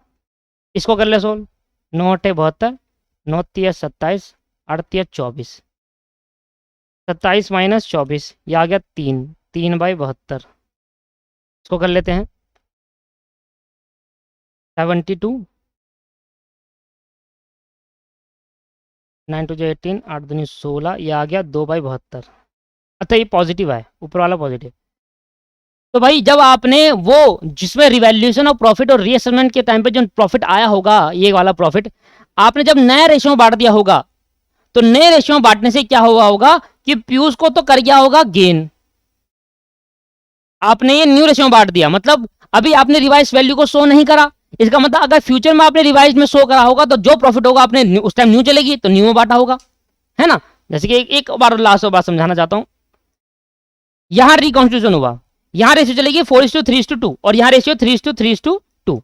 इसको कर ले सोल्व, 9 8 72, 9 3 27, 8 3 24, 27 माइनस 24, ये आ गया 3 3/72। इसको कर लेते हैं, 72, 9 टू 18, 8 दूनी 16, ये आ गया 2/72। अच्छा ये पॉजिटिव है, ऊपर वाला पॉजिटिव। तो भाई जब आपने वो जिसमें रिवैल्यूएशन ऑफ प्रॉफिट और रीअसेसमेंट के टाइम पे जो प्रॉफिट आया होगा, ये वाला प्रॉफिट आपने जब नया रेशियो में बांट दिया होगा, तो नए रेशियो में बांटने से क्या हुआ होगा कि पीयूष को तो कर गया होगा गेन। आपने ये न्यू रेशियो में बांट दिया, मतलब अभी आपने रिवाइज वैल्यू को शो नहीं करा। इसका मतलब अगर फ्यूचर में आपने रिवाइज में शो करा होगा तो जो प्रॉफिट होगा आपने उस टाइम न्यू चलेगी तो न्यू में बांटा होगा, है ना। जैसे कि एक बार लास्ट बात समझाना चाहता हूं। यहां रिकॉन्स्टिट्यूशन हुआ, यहां रेशियो चलेगी 4:3:2 और यहां रेशियो 3:3:2।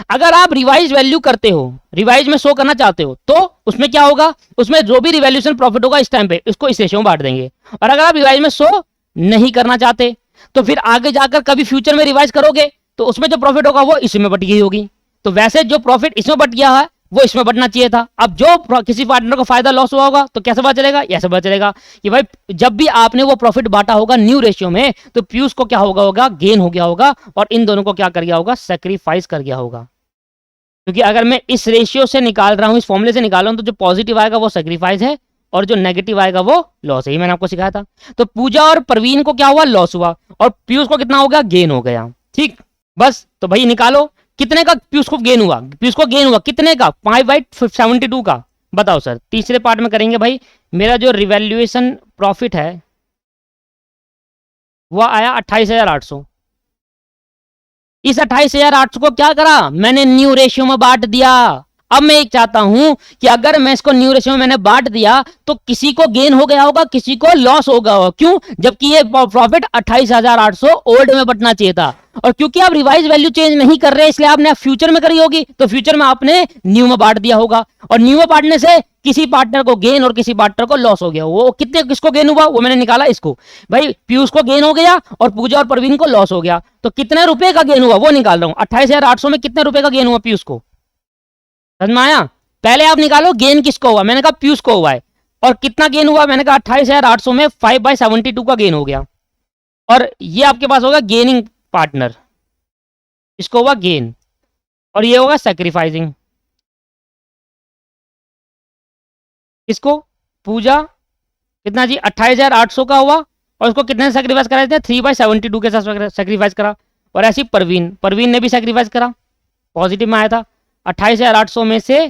अगर आप रिवाइज वैल्यू करते हो, रिवाइज में शो करना चाहते हो, तो उसमें क्या होगा, उसमें जो भी रिवैल्यूएशन प्रॉफिट होगा इस टाइम पे इसको इस रेशियो में बांट देंगे। और अगर आप रिवाइज में शो नहीं करना चाहते तो फिर आगे जाकर कभी फ्यूचर में रिवाइज करोगे तो उसमें जो प्रॉफिट होगा वो इसमें बट गई होगी। तो वैसे जो प्रॉफिट इसमें बट गया है वो इसमें बढ़ना चाहिए था। अब जो किसी पार्टनर को फायदा लॉस हुआ होगा तो कैसे पता चलेगा, ऐसे पता चलेगा कि भाई जब भी आपने वो प्रॉफिट बांटा होगा न्यू रेशियो में तो पीयूष को क्या होगा गेन हो गया होगा और इन दोनों को क्या कर गया होगा, सेक्रीफाइस कर गया होगा। क्योंकि अगर मैं इस रेशियो से निकाल रहा हूं, इस फॉर्मूले से निकाल रहा हूं, तो जो पॉजिटिव आएगा वो सेक्रीफाइस है और जो नेगेटिव आएगा वो लॉस है। ये मैंने आपको सिखाया था। तो पूजा और प्रवीण को क्या हुआ, लॉस हुआ और पीयूष को कितना हो गया, गेन हो गया। ठीक, बस तो भाई निकालो कितने का पीयूष को गेन हुआ, पीयूष को गेन हुआ कितने का, 5/72 का। बताओ सर, तीसरे पार्ट में करेंगे। भाई मेरा जो रिवैल्यूएशन प्रॉफिट है वह आया 28,800। इस 28,800 को क्या करा, मैंने न्यू रेशियो में बांट दिया। अब मैं एक चाहता हूं कि अगर मैं इसको न्यू रेशियो में मैंने बांट दिया तो किसी को गेन हो गया होगा, किसी को लॉस हो गया होगा। क्यों, जबकि ये प्रॉफिट 28,800 ओल्ड में बटना चाहिए था। और क्योंकि आप रिवाइज वैल्यू चेंज नहीं कर रहे इसलिए आपने फ्यूचर में करी होगी, तो फ्यूचर में आपने न्यू में बांट दिया होगा और न्यू में बांटने से किसी पार्टनर को गेन और किसी पार्टनर को लॉस हो गया। वो कितने किसको गेन हुआ वो मैंने निकाला, इसको भाई पीयूष को गेन हो गया और पूजा और प्रवीण को लॉस हो गया। तो कितने रुपए का गेन हुआ वो निकाल रहा हूं। 28,800 में कितने रुपए का गेन हुआ पीयूष को, समझ में आया। पहले आप निकालो गेन किसको हुआ, मैंने कहा पीयूष को हुआ है। और कितना गेन हुआ, मैंने कहा 28,800 में 5/72 का गेन हो गया। और ये आपके पास होगा गेनिंग पार्टनर, इसको हुआ गेन और ये होगा सैक्रिफाइसिंग। इसको पूजा कितना जी 28,800 का हुआ और उसको कितने सैक्रिफाइस कराए थे, 3/72 के साथ सैक्रिफाइस करा। और ऐसी प्रवीण ने भी सैक्रिफाइस करा, पॉजिटिव में आया था 28,800 में से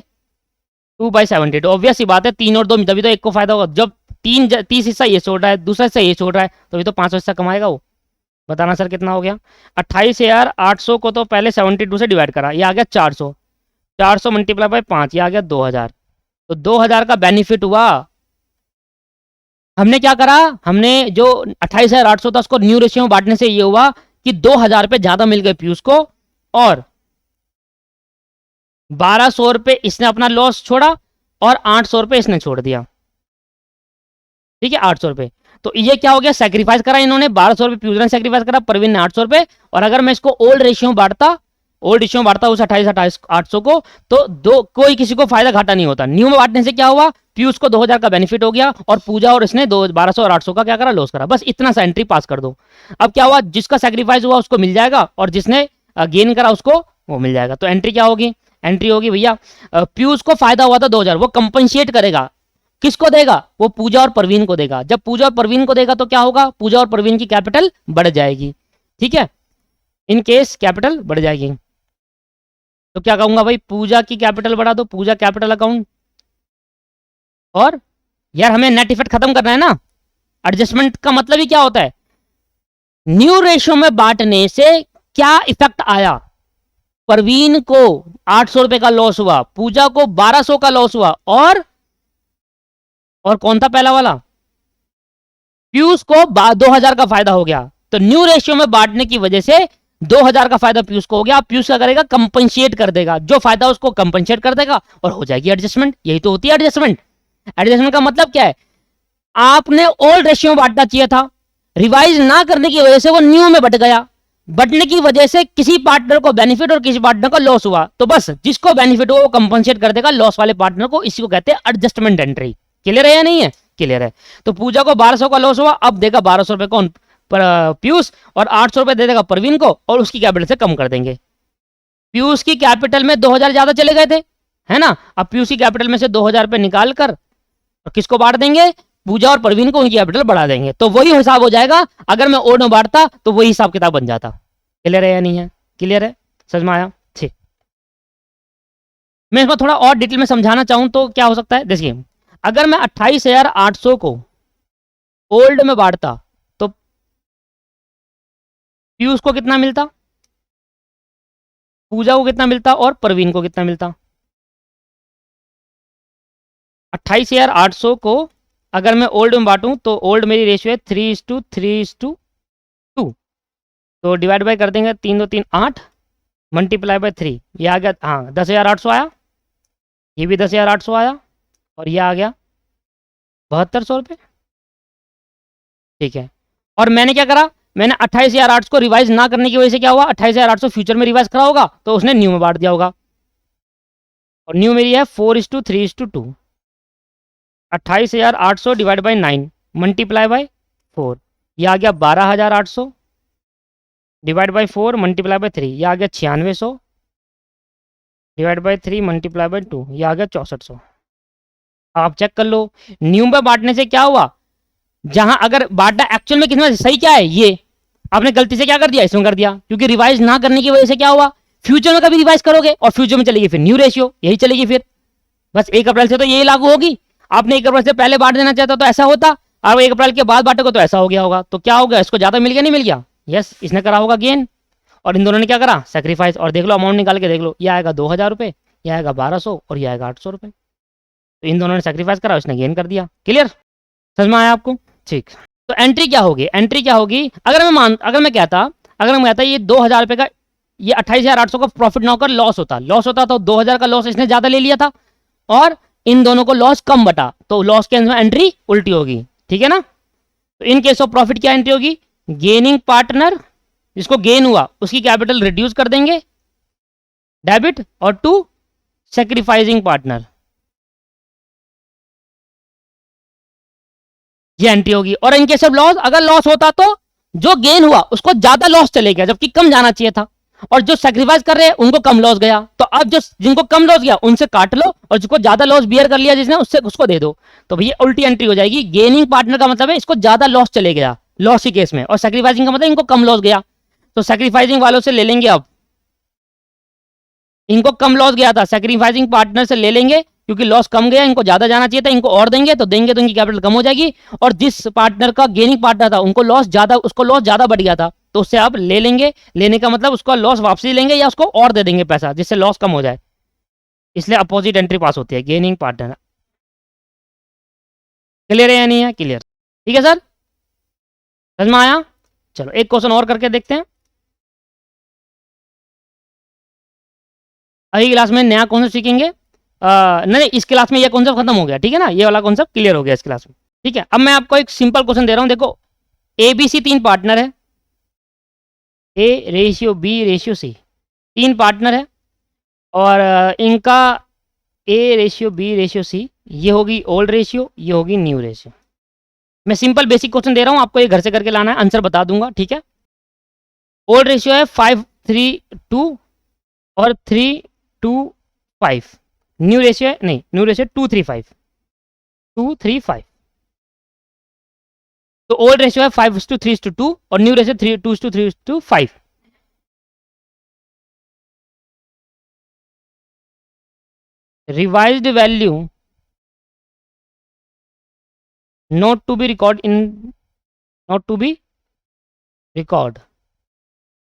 2/72। ऑब्वियस सी बात है 3 और 2 तभी तो एक को फायदा होगा। जब 30 हिस्सा ये छोड़ रहा है, दूसरा हिस्सा ये छोड़ रहा है, तभी तो 5 हिस्सा कमाएगा वो। बताना सर कितना हो गया, 28,800 को तो पहले 72 से डिवाइड करा, ये आ गया 400, 400 मल्टीप्लाई बाय 5, ये आ गया 2,000। तो 2,000 का बेनिफिट हुआ। हमने क्या करा, हमने जो 28,800 था उसको न्यू रेशियो में बांटने से ये हुआ कि 2,000 रुपए ज्यादा मिल गए पीयूष को और 1,200 रुपए इसने अपना लॉस छोड़ा और 800 रुपए इसने छोड़ दिया। ठीक है, 800 रुपए। तो ये क्या हो गया, सैक्रिफाइस करा इन्होंने, 1,200 रुपए पीयूष ने सैक्रिफाइस करा, प्रवीण ने 800 रुपए। और अगर मैं इसको ओल्ड रेशियो में बांटता, ओल्ड रेशियो में बांटता उस 28,800 को, तो कोई किसी को फायदा घाटा नहीं होता। न्यू में बांटने से क्या हुआ, पीयूष को 2,000 का बेनिफिट हो गया और पूजा और इसने 1,200 और 800 का क्या करा, लॉस करा। बस इतना सा एंट्री पास कर दो। अब क्या हुआ, जिसका सैक्रिफाइस हुआ उसको मिल जाएगा और जिसने गेन करा उसको वो मिल जाएगा। तो एंट्री क्या होगी, एंट्री होगी भैया पीयूष को फायदा हुआ था 2,000, वो कंपनसेट करेगा, किसको देगा, वो पूजा और प्रवीण को देगा। जब पूजा और प्रवीण को देगा तो क्या होगा, पूजा और प्रवीण की कैपिटल बढ़ जाएगी। ठीक है, इन केस कैपिटल बढ़ जाएगी। तो क्या कहूंगा भाई, पूजा की कैपिटल बढ़ा दो, पूजा कैपिटल अकाउंट। और यार हमें नेट इफेक्ट खत्म करना है ना। एडजस्टमेंट का मतलब ही क्या होता है, न्यू रेशियो में बांटने से क्या इफेक्ट आया, प्रवीण को 800 रुपए का लॉस हुआ, पूजा को 1,200 का लॉस हुआ और कौन था पहला वाला, पीयूष को 2,000 का फायदा हो गया। तो न्यू रेशियो में बांटने की वजह से 2,000 का फायदा पीयूष को हो गया। पीयूष क्या करेगा, कंपनसेट कर देगा, जो फायदा उसको कंपनसेट कर देगा और हो जाएगी एडजस्टमेंट। यही तो होती है एडजस्टमेंट। एडजस्टमेंट का मतलब क्या है, आपने ओल्ड रेशियो में बांटना चाहिए था, रिवाइज ना करने की वजह से वो न्यू में बट गया, बटने की वजह से किसी पार्टनर को बेनिफिट और किसी पार्टनर को लॉस हुआ। तो बस जिसको बेनिफिट हो वो कंपनसेट कर देगा लॉस वाले पार्टनर को। इसी को कहते हैं एडजस्टमेंट एंट्री। क्लियर है या नहीं है, क्लियर है। तो पूजा को 1,200 का लॉस हुआ, अब देगा 1,200 रुपए कौन, पीयूष, और 800 रुपए दे देगा प्रवीण को और उसकी कैपिटल से कम कर देंगे। पीयूष की कैपिटल में 2000 ज्यादा चले गए थे, है ना। अब पीयूष की कैपिटल में से 2000 रुपए निकाल कर और किसको बांट देंगे, पूजा और प्रवीण को, उनकी कैपिटल बढ़ा देंगे। तो वही हिसाब हो जाएगा, अगर मैं ओड में बांटता तो वही हिसाब किताब बन जाता। क्लियर है या नहीं है? क्लियर है, समझ में आया? ठीक, मैं इसमें थोड़ा और डिटेल में समझाना चाहूं तो क्या हो सकता है, देखिए अगर मैं 28,800 को ओल्ड में बांटता तो पीयूष को कितना मिलता, पूजा को कितना मिलता और प्रवीण को कितना मिलता। 28,800 को अगर मैं ओल्ड में बांटूं तो ओल्ड मेरी रेशियो है 3:3:2, तो डिवाइड बाय कर देंगे, 3 2 3 8 मल्टीप्लाई बाय 3, ये आ गया, हाँ 10,800 आया, ये भी 10,800 आया और ये आ गया 7200 रुपये। ठीक है, और मैंने क्या करा, मैंने 28,800 को रिवाइज ना करने की वजह से क्या हुआ, 28,800 फ्यूचर में रिवाइज करा होगा तो उसने न्यू में बांट दिया होगा, और न्यू मेरी है 4:3:2। 28,800 डिवाइड बाई 9 मल्टीप्लाई बाई 4, यह आ गया 12,800 डिवाइड बाई 4 मल्टीप्लाई बाई 3, यह आ गया 9600 डिवाइड बाई 3 मल्टीप्लाई बाई 2, यह आ गया 6400। आप चेक कर लो, न्यू में बांटने से क्या हुआ, जहां अगर बांटा एक्चुअल में किसमें सही क्या है, ये आपने गलती से क्या कर दिया, इसमें कर दिया, क्योंकि रिवाइज ना करने की वजह से क्या हुआ, फ्यूचर में कभी रिवाइज करोगे और फ्यूचर में चलेगी फिर न्यू रेशियो, यही चलेगी फिर, बस 1 अप्रैल से तो यही लागू होगी। आपने 1 अप्रैल से पहले बांट देना चाहता तो ऐसा होता, और 1 अप्रैल के बाद बांटोगे तो ऐसा हो गया होगा, तो क्या हो गया, इसको ज्यादा मिल गया नहीं मिल गया, यस इसने करा होगा गेन, और इन दोनों ने क्या करा, सेक्रीफाइस। और देख लो अमाउंट निकाल के देख लो, ये आएगा 2,000 रुपये, ये आएगा 1200 और ये आएगा 800 रुपये, तो इन दोनों ने सेक्रीफाइस करा, उसने गेन कर दिया। क्लियर, समझ में आया आपको? ठीक, तो एंट्री क्या होगी, एंट्री क्या होगी, अगर मैं कहता ये 2,000 रुपये का, ये 28,800 का प्रॉफिट ना होकर लॉस होता तो 2,000 का लॉस इसने ज्यादा ले लिया था और इन दोनों को लॉस कम बटा, तो लॉस के अंदर एंट्री उल्टी होगी, ठीक है ना। तो इन केस ऑफ प्रॉफिट क्या एंट्री होगी, गेनिंग पार्टनर, जिसको गेन हुआ उसकी कैपिटल रिड्यूस कर देंगे, डेबिट, और टू सैक्रिफाइसिंग पार्टनर, ये एंट्री होगी। और इन केस ऑफ लॉस, अगर लॉस होता तो जो गेन हुआ उसको ज्यादा लॉस चले गया, जबकि कम जाना चाहिए था, और जो सैक्रिफाइस कर रहे हैं उनको कम लॉस गया, तो अब जो जिनको कम लॉस गया उनसे काट लो और जिसको ज्यादा लॉस बियर कर लिया जिसने, उससे उसको दे दो, तो भैया उल्टी एंट्री हो जाएगी। गेनिंग पार्टनर का मतलब है इसको ज्यादा लॉस चले गया लॉस के केस में, और सैक्रिफाइसिंग का मतलब इनको कम लॉस गया, तो सैक्रिफाइसिंग वालों से ले लेंगे, अब इनको कम लॉस गया था, सैक्रिफाइसिंग पार्टनर से ले लेंगे क्योंकि लॉस कम गया, इनको ज्यादा जाना चाहिए था, इनको और देंगे तो इनकी कैपिटल कम हो जाएगी, और जिस पार्टनर का गेनिंग पार्टनर था उनको लॉस ज्यादा, उसको लॉस ज्यादा बढ़ गया था, तो उससे आप ले लेंगे, लेने का मतलब उसका लॉस वापसी लेंगे या उसको और दे देंगे पैसा जिससे लॉस कम हो जाए, इसलिए अपोजिट एंट्री पास होती है, गेनिंग पार्टनर। क्लियर है या नहीं है? क्लियर, ठीक है सर, समझ में आया? चलो एक क्वेश्चन और करके देखते हैं। अगली क्लास में नया कॉन्सेप्ट सीखेंगे, नहीं इस क्लास में ये कॉन्सेप्ट खत्म हो गया, ठीक है ना, ये वाला कॉन्सेप्ट क्लियर हो गया इस क्लास में, ठीक है। अब मैं आपको एक सिंपल क्वेश्चन दे रहा हूं, देखो ABC 3 पार्टनर है, A:B:C 3 पार्टनर है, और इनका A:B:C ये होगी ओल्ड रेशियो, ये होगी न्यू रेशियो। मैं सिंपल बेसिक क्वेश्चन दे रहा हूं, आपको ये घर से करके लाना है, आंसर बता दूंगा, ठीक है। ओल्ड रेशियो है 5:3:2 और 3:2:5, न्यू रेशियो है, नहीं न्यू रेशियो 2:3:5, तो ओल्ड रेशियो है 5:3:2 और new ratio 2:3:5। Revised value not to be record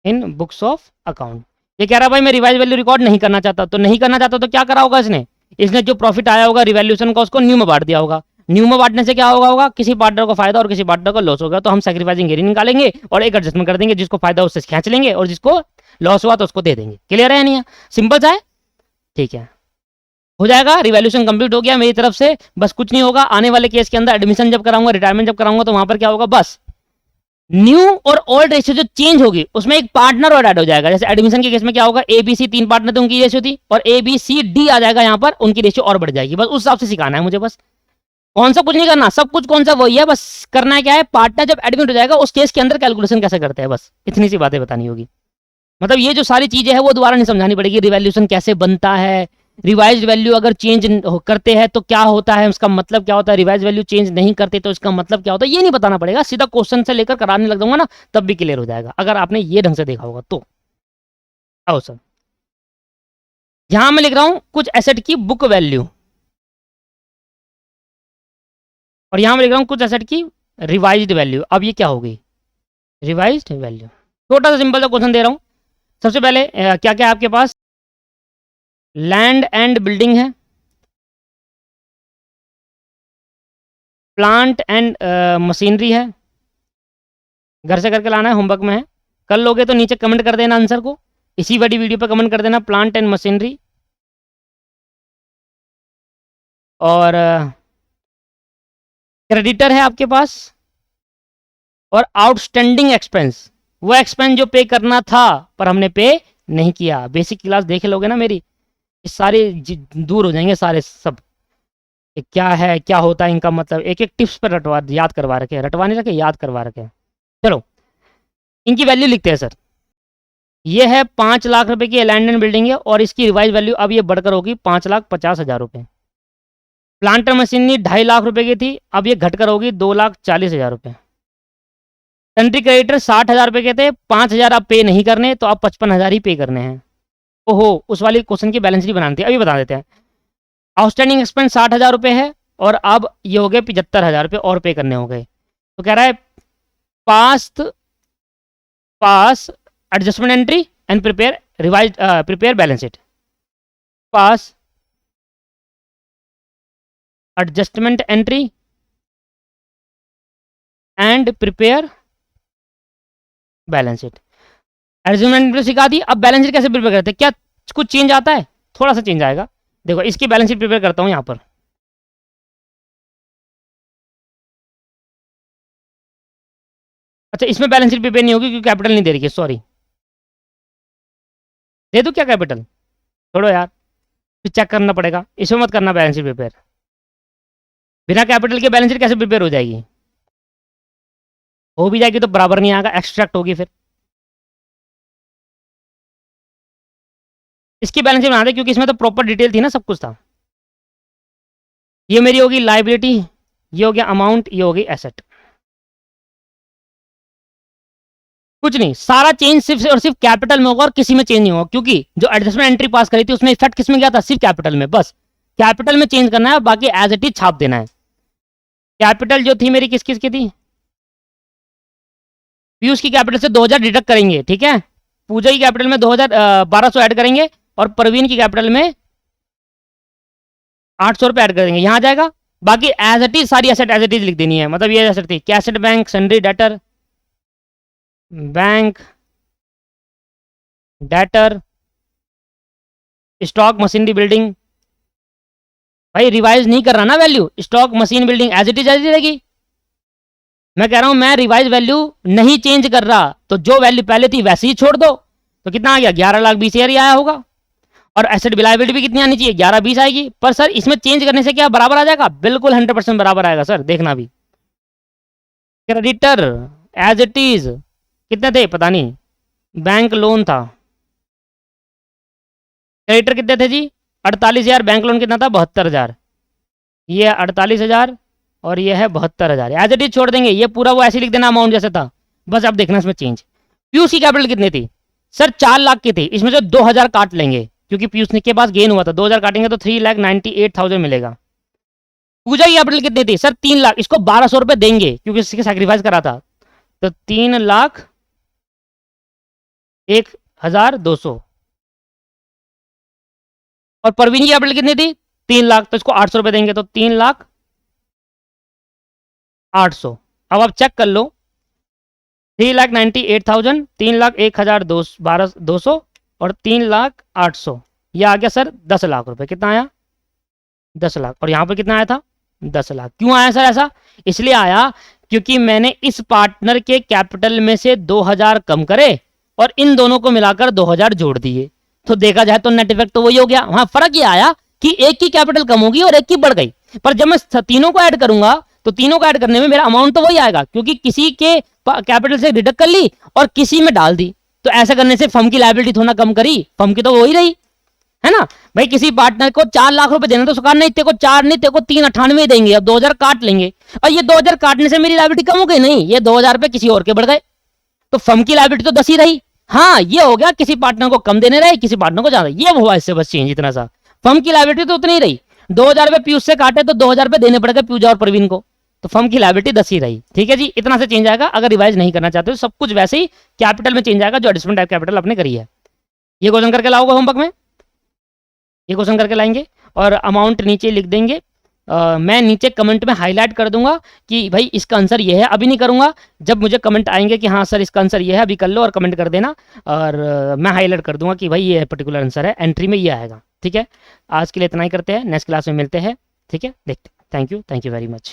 in books of account. ये कह रहा भाई मैं रिवाइज वैल्यू रिकॉर्ड नहीं करना चाहता, तो नहीं करना चाहता तो क्या करा होगा इसने जो प्रॉफिट आया होगा रिवैल्यूएशन का उसको न्यू में बांट दिया होगा। न्यू में बांटने से क्या होगा किसी पार्टनर को फायदा और किसी पार्टनर को लॉस होगा, तो हम सैक्रिफाइसिंग गेन निकालेंगे और एक एडजस्टमेंट कर देंगे, जिसको फायदा उससे खींच लेंगे और जिसको लॉस हुआ तो उसको दे देंगे। क्लियर है या नहीं है? सिंपल सा है, ठीक है, हो जाएगा। रिवैल्यूएशन कंप्लीट हो गया मेरी तरफ से, बस कुछ नहीं होगा। आने वाले केस के अंदर एडमिशन जब कराऊंगा, रिटायरमेंट जब कराऊंगा, तो वहां पर क्या होगा, बस न्यू और ओल्ड रेशियो जो चेंज होगी उसमें एक पार्टनर और ऐड हो जाएगा। जैसे एडमिशन के केस में क्या होगा, ABC 3 पार्टनर थे, उनकी रेशियो थी, और ABCD आ जाएगा यहाँ पर, उनकी रेशियो और बढ़ जाएगी। बस उस हिसाब से सिखाना है मुझे, बस कौन सा कुछ नहीं करना, सब कुछ कौन सा वही है, बस करना है क्या है, पार्टनर जब एडमिट हो जाएगा उस केस के अंदर कैलकुलेशन कैसे करते हैं, बस इतनी सी बातें बतानी होगी। मतलब ये जो सारी चीजें हैं वो दोबारा नहीं समझानी पड़ेगी। रिवैल्यूएशन कैसे बनता है, रिवाइज्ड वैल्यू अगर चेंज करते हैं तो क्या होता है, उसका मतलब क्या होता है, रिवाइज वैल्यू चेंज नहीं करते तो इसका मतलब क्या होता है, ये नहीं बताना पड़ेगा। सीधा क्वेश्चन से लेकर कराने लग जाऊंगा ना, तब भी क्लियर हो जाएगा अगर आपने ये ढंग से देखा होगा तो। आओ सर, यहां मैं लिख रहा हूं कुछ एसेट की बुक वैल्यू, और यहां मैं लिख रहा हूं कुछ एसेट की रिवाइज्ड वैल्यू। अब ये क्या होगी, रिवाइज्ड वैल्यू। छोटा सा सिंपल सा क्वेश्चन दे रहा हूं। सबसे पहले क्या क्या आपके पास, लैंड एंड बिल्डिंग है, प्लांट एंड मशीनरी है। घर से करके लाना है, होमवर्क में है। कर लोगे तो नीचे कमेंट कर देना आंसर को, इसी बड़ी वीडियो पर कमेंट कर देना प्लांट एंड मशीनरी। और क्रेडिटर है आपके पास, और आउटस्टैंडिंग एक्सपेंस, वो एक्सपेंस जो पे करना था पर हमने पे नहीं किया। बेसिक क्लास देख लोगे ना मेरी, सारे दूर हो जाएंगे सारे सब। क्या है, क्या होता है इनका मतलब, एक एक टिप्स पर रटवा याद करवा रखे, रटवा नहीं रखे, याद करवा रखे। चलो इनकी वैल्यू लिखते हैं सर। ये है 5 लाख रुपए की लैंड एंड बिल्डिंग है, और इसकी रिवाइज वैल्यू अब ये बढ़कर होगी 5,50,000 रुपये। प्लांटर मशीनरी 2.5 लाख रुपए की थी, अब ये घटकर होगी 2,40,000 रुपये। कंट्री क्रेडिटर 60,000 रुपये के थे, 5,000 आप पे नहीं करने, तो आप 55,000 ही पे करने हैं। ओहो, उस वाली क्वेश्चन की बैलेंस शीट बनानी थी, अभी बता देते हैं। आउटस्टैंडिंग एक्सपेंस 60,000 रुपये है, और अब ये हो गए 75,000 रुपये और पे करने हो गए। तो कह रहा है pass adjustment entry and prepare revise prepare balance sheet. Pass adjustment entry and prepare balance sheet. Adjustment entry सिखा दी, अब बैलेंस शीट कैसे प्रिपेयर करते हैं, क्या कुछ चेंज आता है, थोड़ा सा चेंज आएगा। देखो इसकी बैलेंस शीट प्रिपेयर करता हूं यहां पर। अच्छा, इसमें बैलेंस शीट प्रिपेयर नहीं होगी क्योंकि कैपिटल नहीं दे रही है, सॉरी। दे दूं क्या कैपिटल, छोड़ो यार, फिर चेक करना पड़ेगा। इसमें मत करना बैलेंस शीट प्रिपेयर, बिना कैपिटल के बैलेंस शीट कैसे प्रिपेयर हो जाएगी, हो भी जाएगी तो बराबर नहीं आएगा, एक्सट्रैक्ट होगी फिर। इसकी बैलेंस शीट बना दे क्योंकि इसमें तो प्रॉपर डिटेल थी ना, सब कुछ था। ये मेरी होगी लाइबिलिटी, ये हो गया अमाउंट, ये होगी एसेट। कुछ नहीं, सारा चेंज सिर्फ और सिर्फ कैपिटल में होगा और किसी में चेंज नहीं होगा, क्योंकि जो एडजस्टमेंट एंट्री पास करी थी उसमें इफेक्ट किस में गया था, सिर्फ कैपिटल में। बस कैपिटल में चेंज करना है, बाकी एज इट इज छाप देना है। कैपिटल जो थी मेरी किस किस की थी, पीयूष की कैपिटल से 2000 डिडक्ट करेंगे, ठीक है। पूजा की कैपिटल में 1200 ऐड करेंगे, और परवीन की कैपिटल में 800 रुपए ऐड करेंगे, यहां आ जाएगा। बाकी एज इट इज सारी एसेट एज इट इज लिख देनी है। मतलब ये एसेट थी cash at bank, sundry debtor, bank debtor, stock machinery building. भाई रिवाइज नहीं कर रहा ना value, stock machine building as it is रहेगी। मैं कह रहा हूं मैं रिवाइज वैल्यू नहीं चेंज कर रहा, तो जो वैल्यू पहले थी वैसे ही छोड़ दो। तो कितना आ गया, 11,20,000 ही आया होगा। और एसेट लायबिलिटी भी कितनी आनी चाहिए, 11,20 आएगी। पर सर इसमें चेंज करने से क्या बराबर आ जाएगा, बिल्कुल 100% बराबर आएगा सर, देखना भी। क्रेडिटर एज इट इज कितने थे पता नहीं, बैंक लोन था। क्रेडिटर कितने थे जी, 48,000, बैंक लोन कितना था 72,000। ये 48,000 और ये है 72,000, एज इट इज छोड़ देंगे। ये पूरा वो ऐसे लिख देना अमाउंट जैसे था, बस अब देखना इसमें चेंज। पीयूष की कैपिटल कितनी थी सर, 4 लाख की थी, इसमें से 2,000 काट लेंगे क्योंकि पीयूष के पास गेन हुआ था। 2,000 काटेंगे तो 3,98,000 मिलेगा। पूजा की कैपिटल कितनी थी सर, 3 लाख, इसको 1,200 रुपए देंगे क्योंकि इसके सैक्रिफाइस करा था, तो 3,01,200। और परवीन की कैपिटल कितनी थी, 3 लाख, तो इसको 800 रुपए देंगे, तो 3,08,000। अब आप चेक कर लो, 3,98,000, 3,01,200 और 3,08,000, यह आ गया सर 10 लाख रुपए। कितना आया, 10 लाख। और यहां पर कितना आया था, 10 लाख। क्यों आया सर ऐसा, इसलिए आया क्योंकि मैंने इस पार्टनर के कैपिटल में से 2,000 कम करे और इन दोनों को मिलाकर 2,000 जोड़ दिए। तो देखा जाए तो नेट इफेक्ट तो वही हो गया। वहां फर्क ये आया कि एक की कैपिटल कम होगी और एक की बढ़ गई, पर जब मैं तीनों को ऐड करूंगा तो तीनों को ऐड करने में मेरा अमाउंट तो वही आएगा, क्योंकि किसी के कैपिटल से डिडक्ट कर ली और किसी में डाल दी। तो ऐसा करने से फर्म की लायबिलिटी थोड़ा कम करी, फर्म की तो वही रही, है ना भाई। किसी पार्टनर को 4 लाख रुपए देना तो सरकार नहीं, तेरे को 4 नहीं, तेरे को 398 देंगे, अब 2000 काट लेंगे, और ये 2000 काटने से मेरी लायबिलिटी कम हो गई? नहीं, ये 2000 रुपए किसी और के बढ़ गए, तो फर्म की लायबिलिटी तो 10 ही रही। हाँ, ये हो गया किसी पार्टनर को कम देने रहे, किसी पार्टनर को ज्यादा, ये हुआ इससे बस चेंज इतना सा। फर्म की लायबिलिटी तो उतनी ही रही, 2000 रुपए पीयूष से काटे तो 2000 रुपए देने पड़ गए पूजा और प्रवीण को, तो फर्म की लायबिलिटी 10 ही रही। ठीक है जी, इतना से चेंज आएगा। अगर रिवाइज नहीं करना चाहते तो सब कुछ वैसे ही कैपिटल में चेंज आएगा जो एडजस्टमेंट टाइप कैपिटल आपने करी है। ये क्वेश्चन करके लाओगे होमवर्क में, ये क्वेश्चन करके लाएंगे और अमाउंट नीचे लिख देंगे। मैं नीचे कमेंट में हाईलाइट कर दूंगा कि भाई इसका आंसर ये है, अभी नहीं करूंगा, जब मुझे कमेंट आएंगे कि हाँ सर इसका आंसर ये है, अभी कर लो और कमेंट कर देना, और मैं हाईलाइट कर दूंगा कि भाई ये पर्टिकुलर आंसर है, एंट्री में ये आएगा। ठीक है, आज के लिए इतना ही करते हैं, नेक्स्ट क्लास में मिलते हैं। ठीक है, देखते हैं। Thank you very much.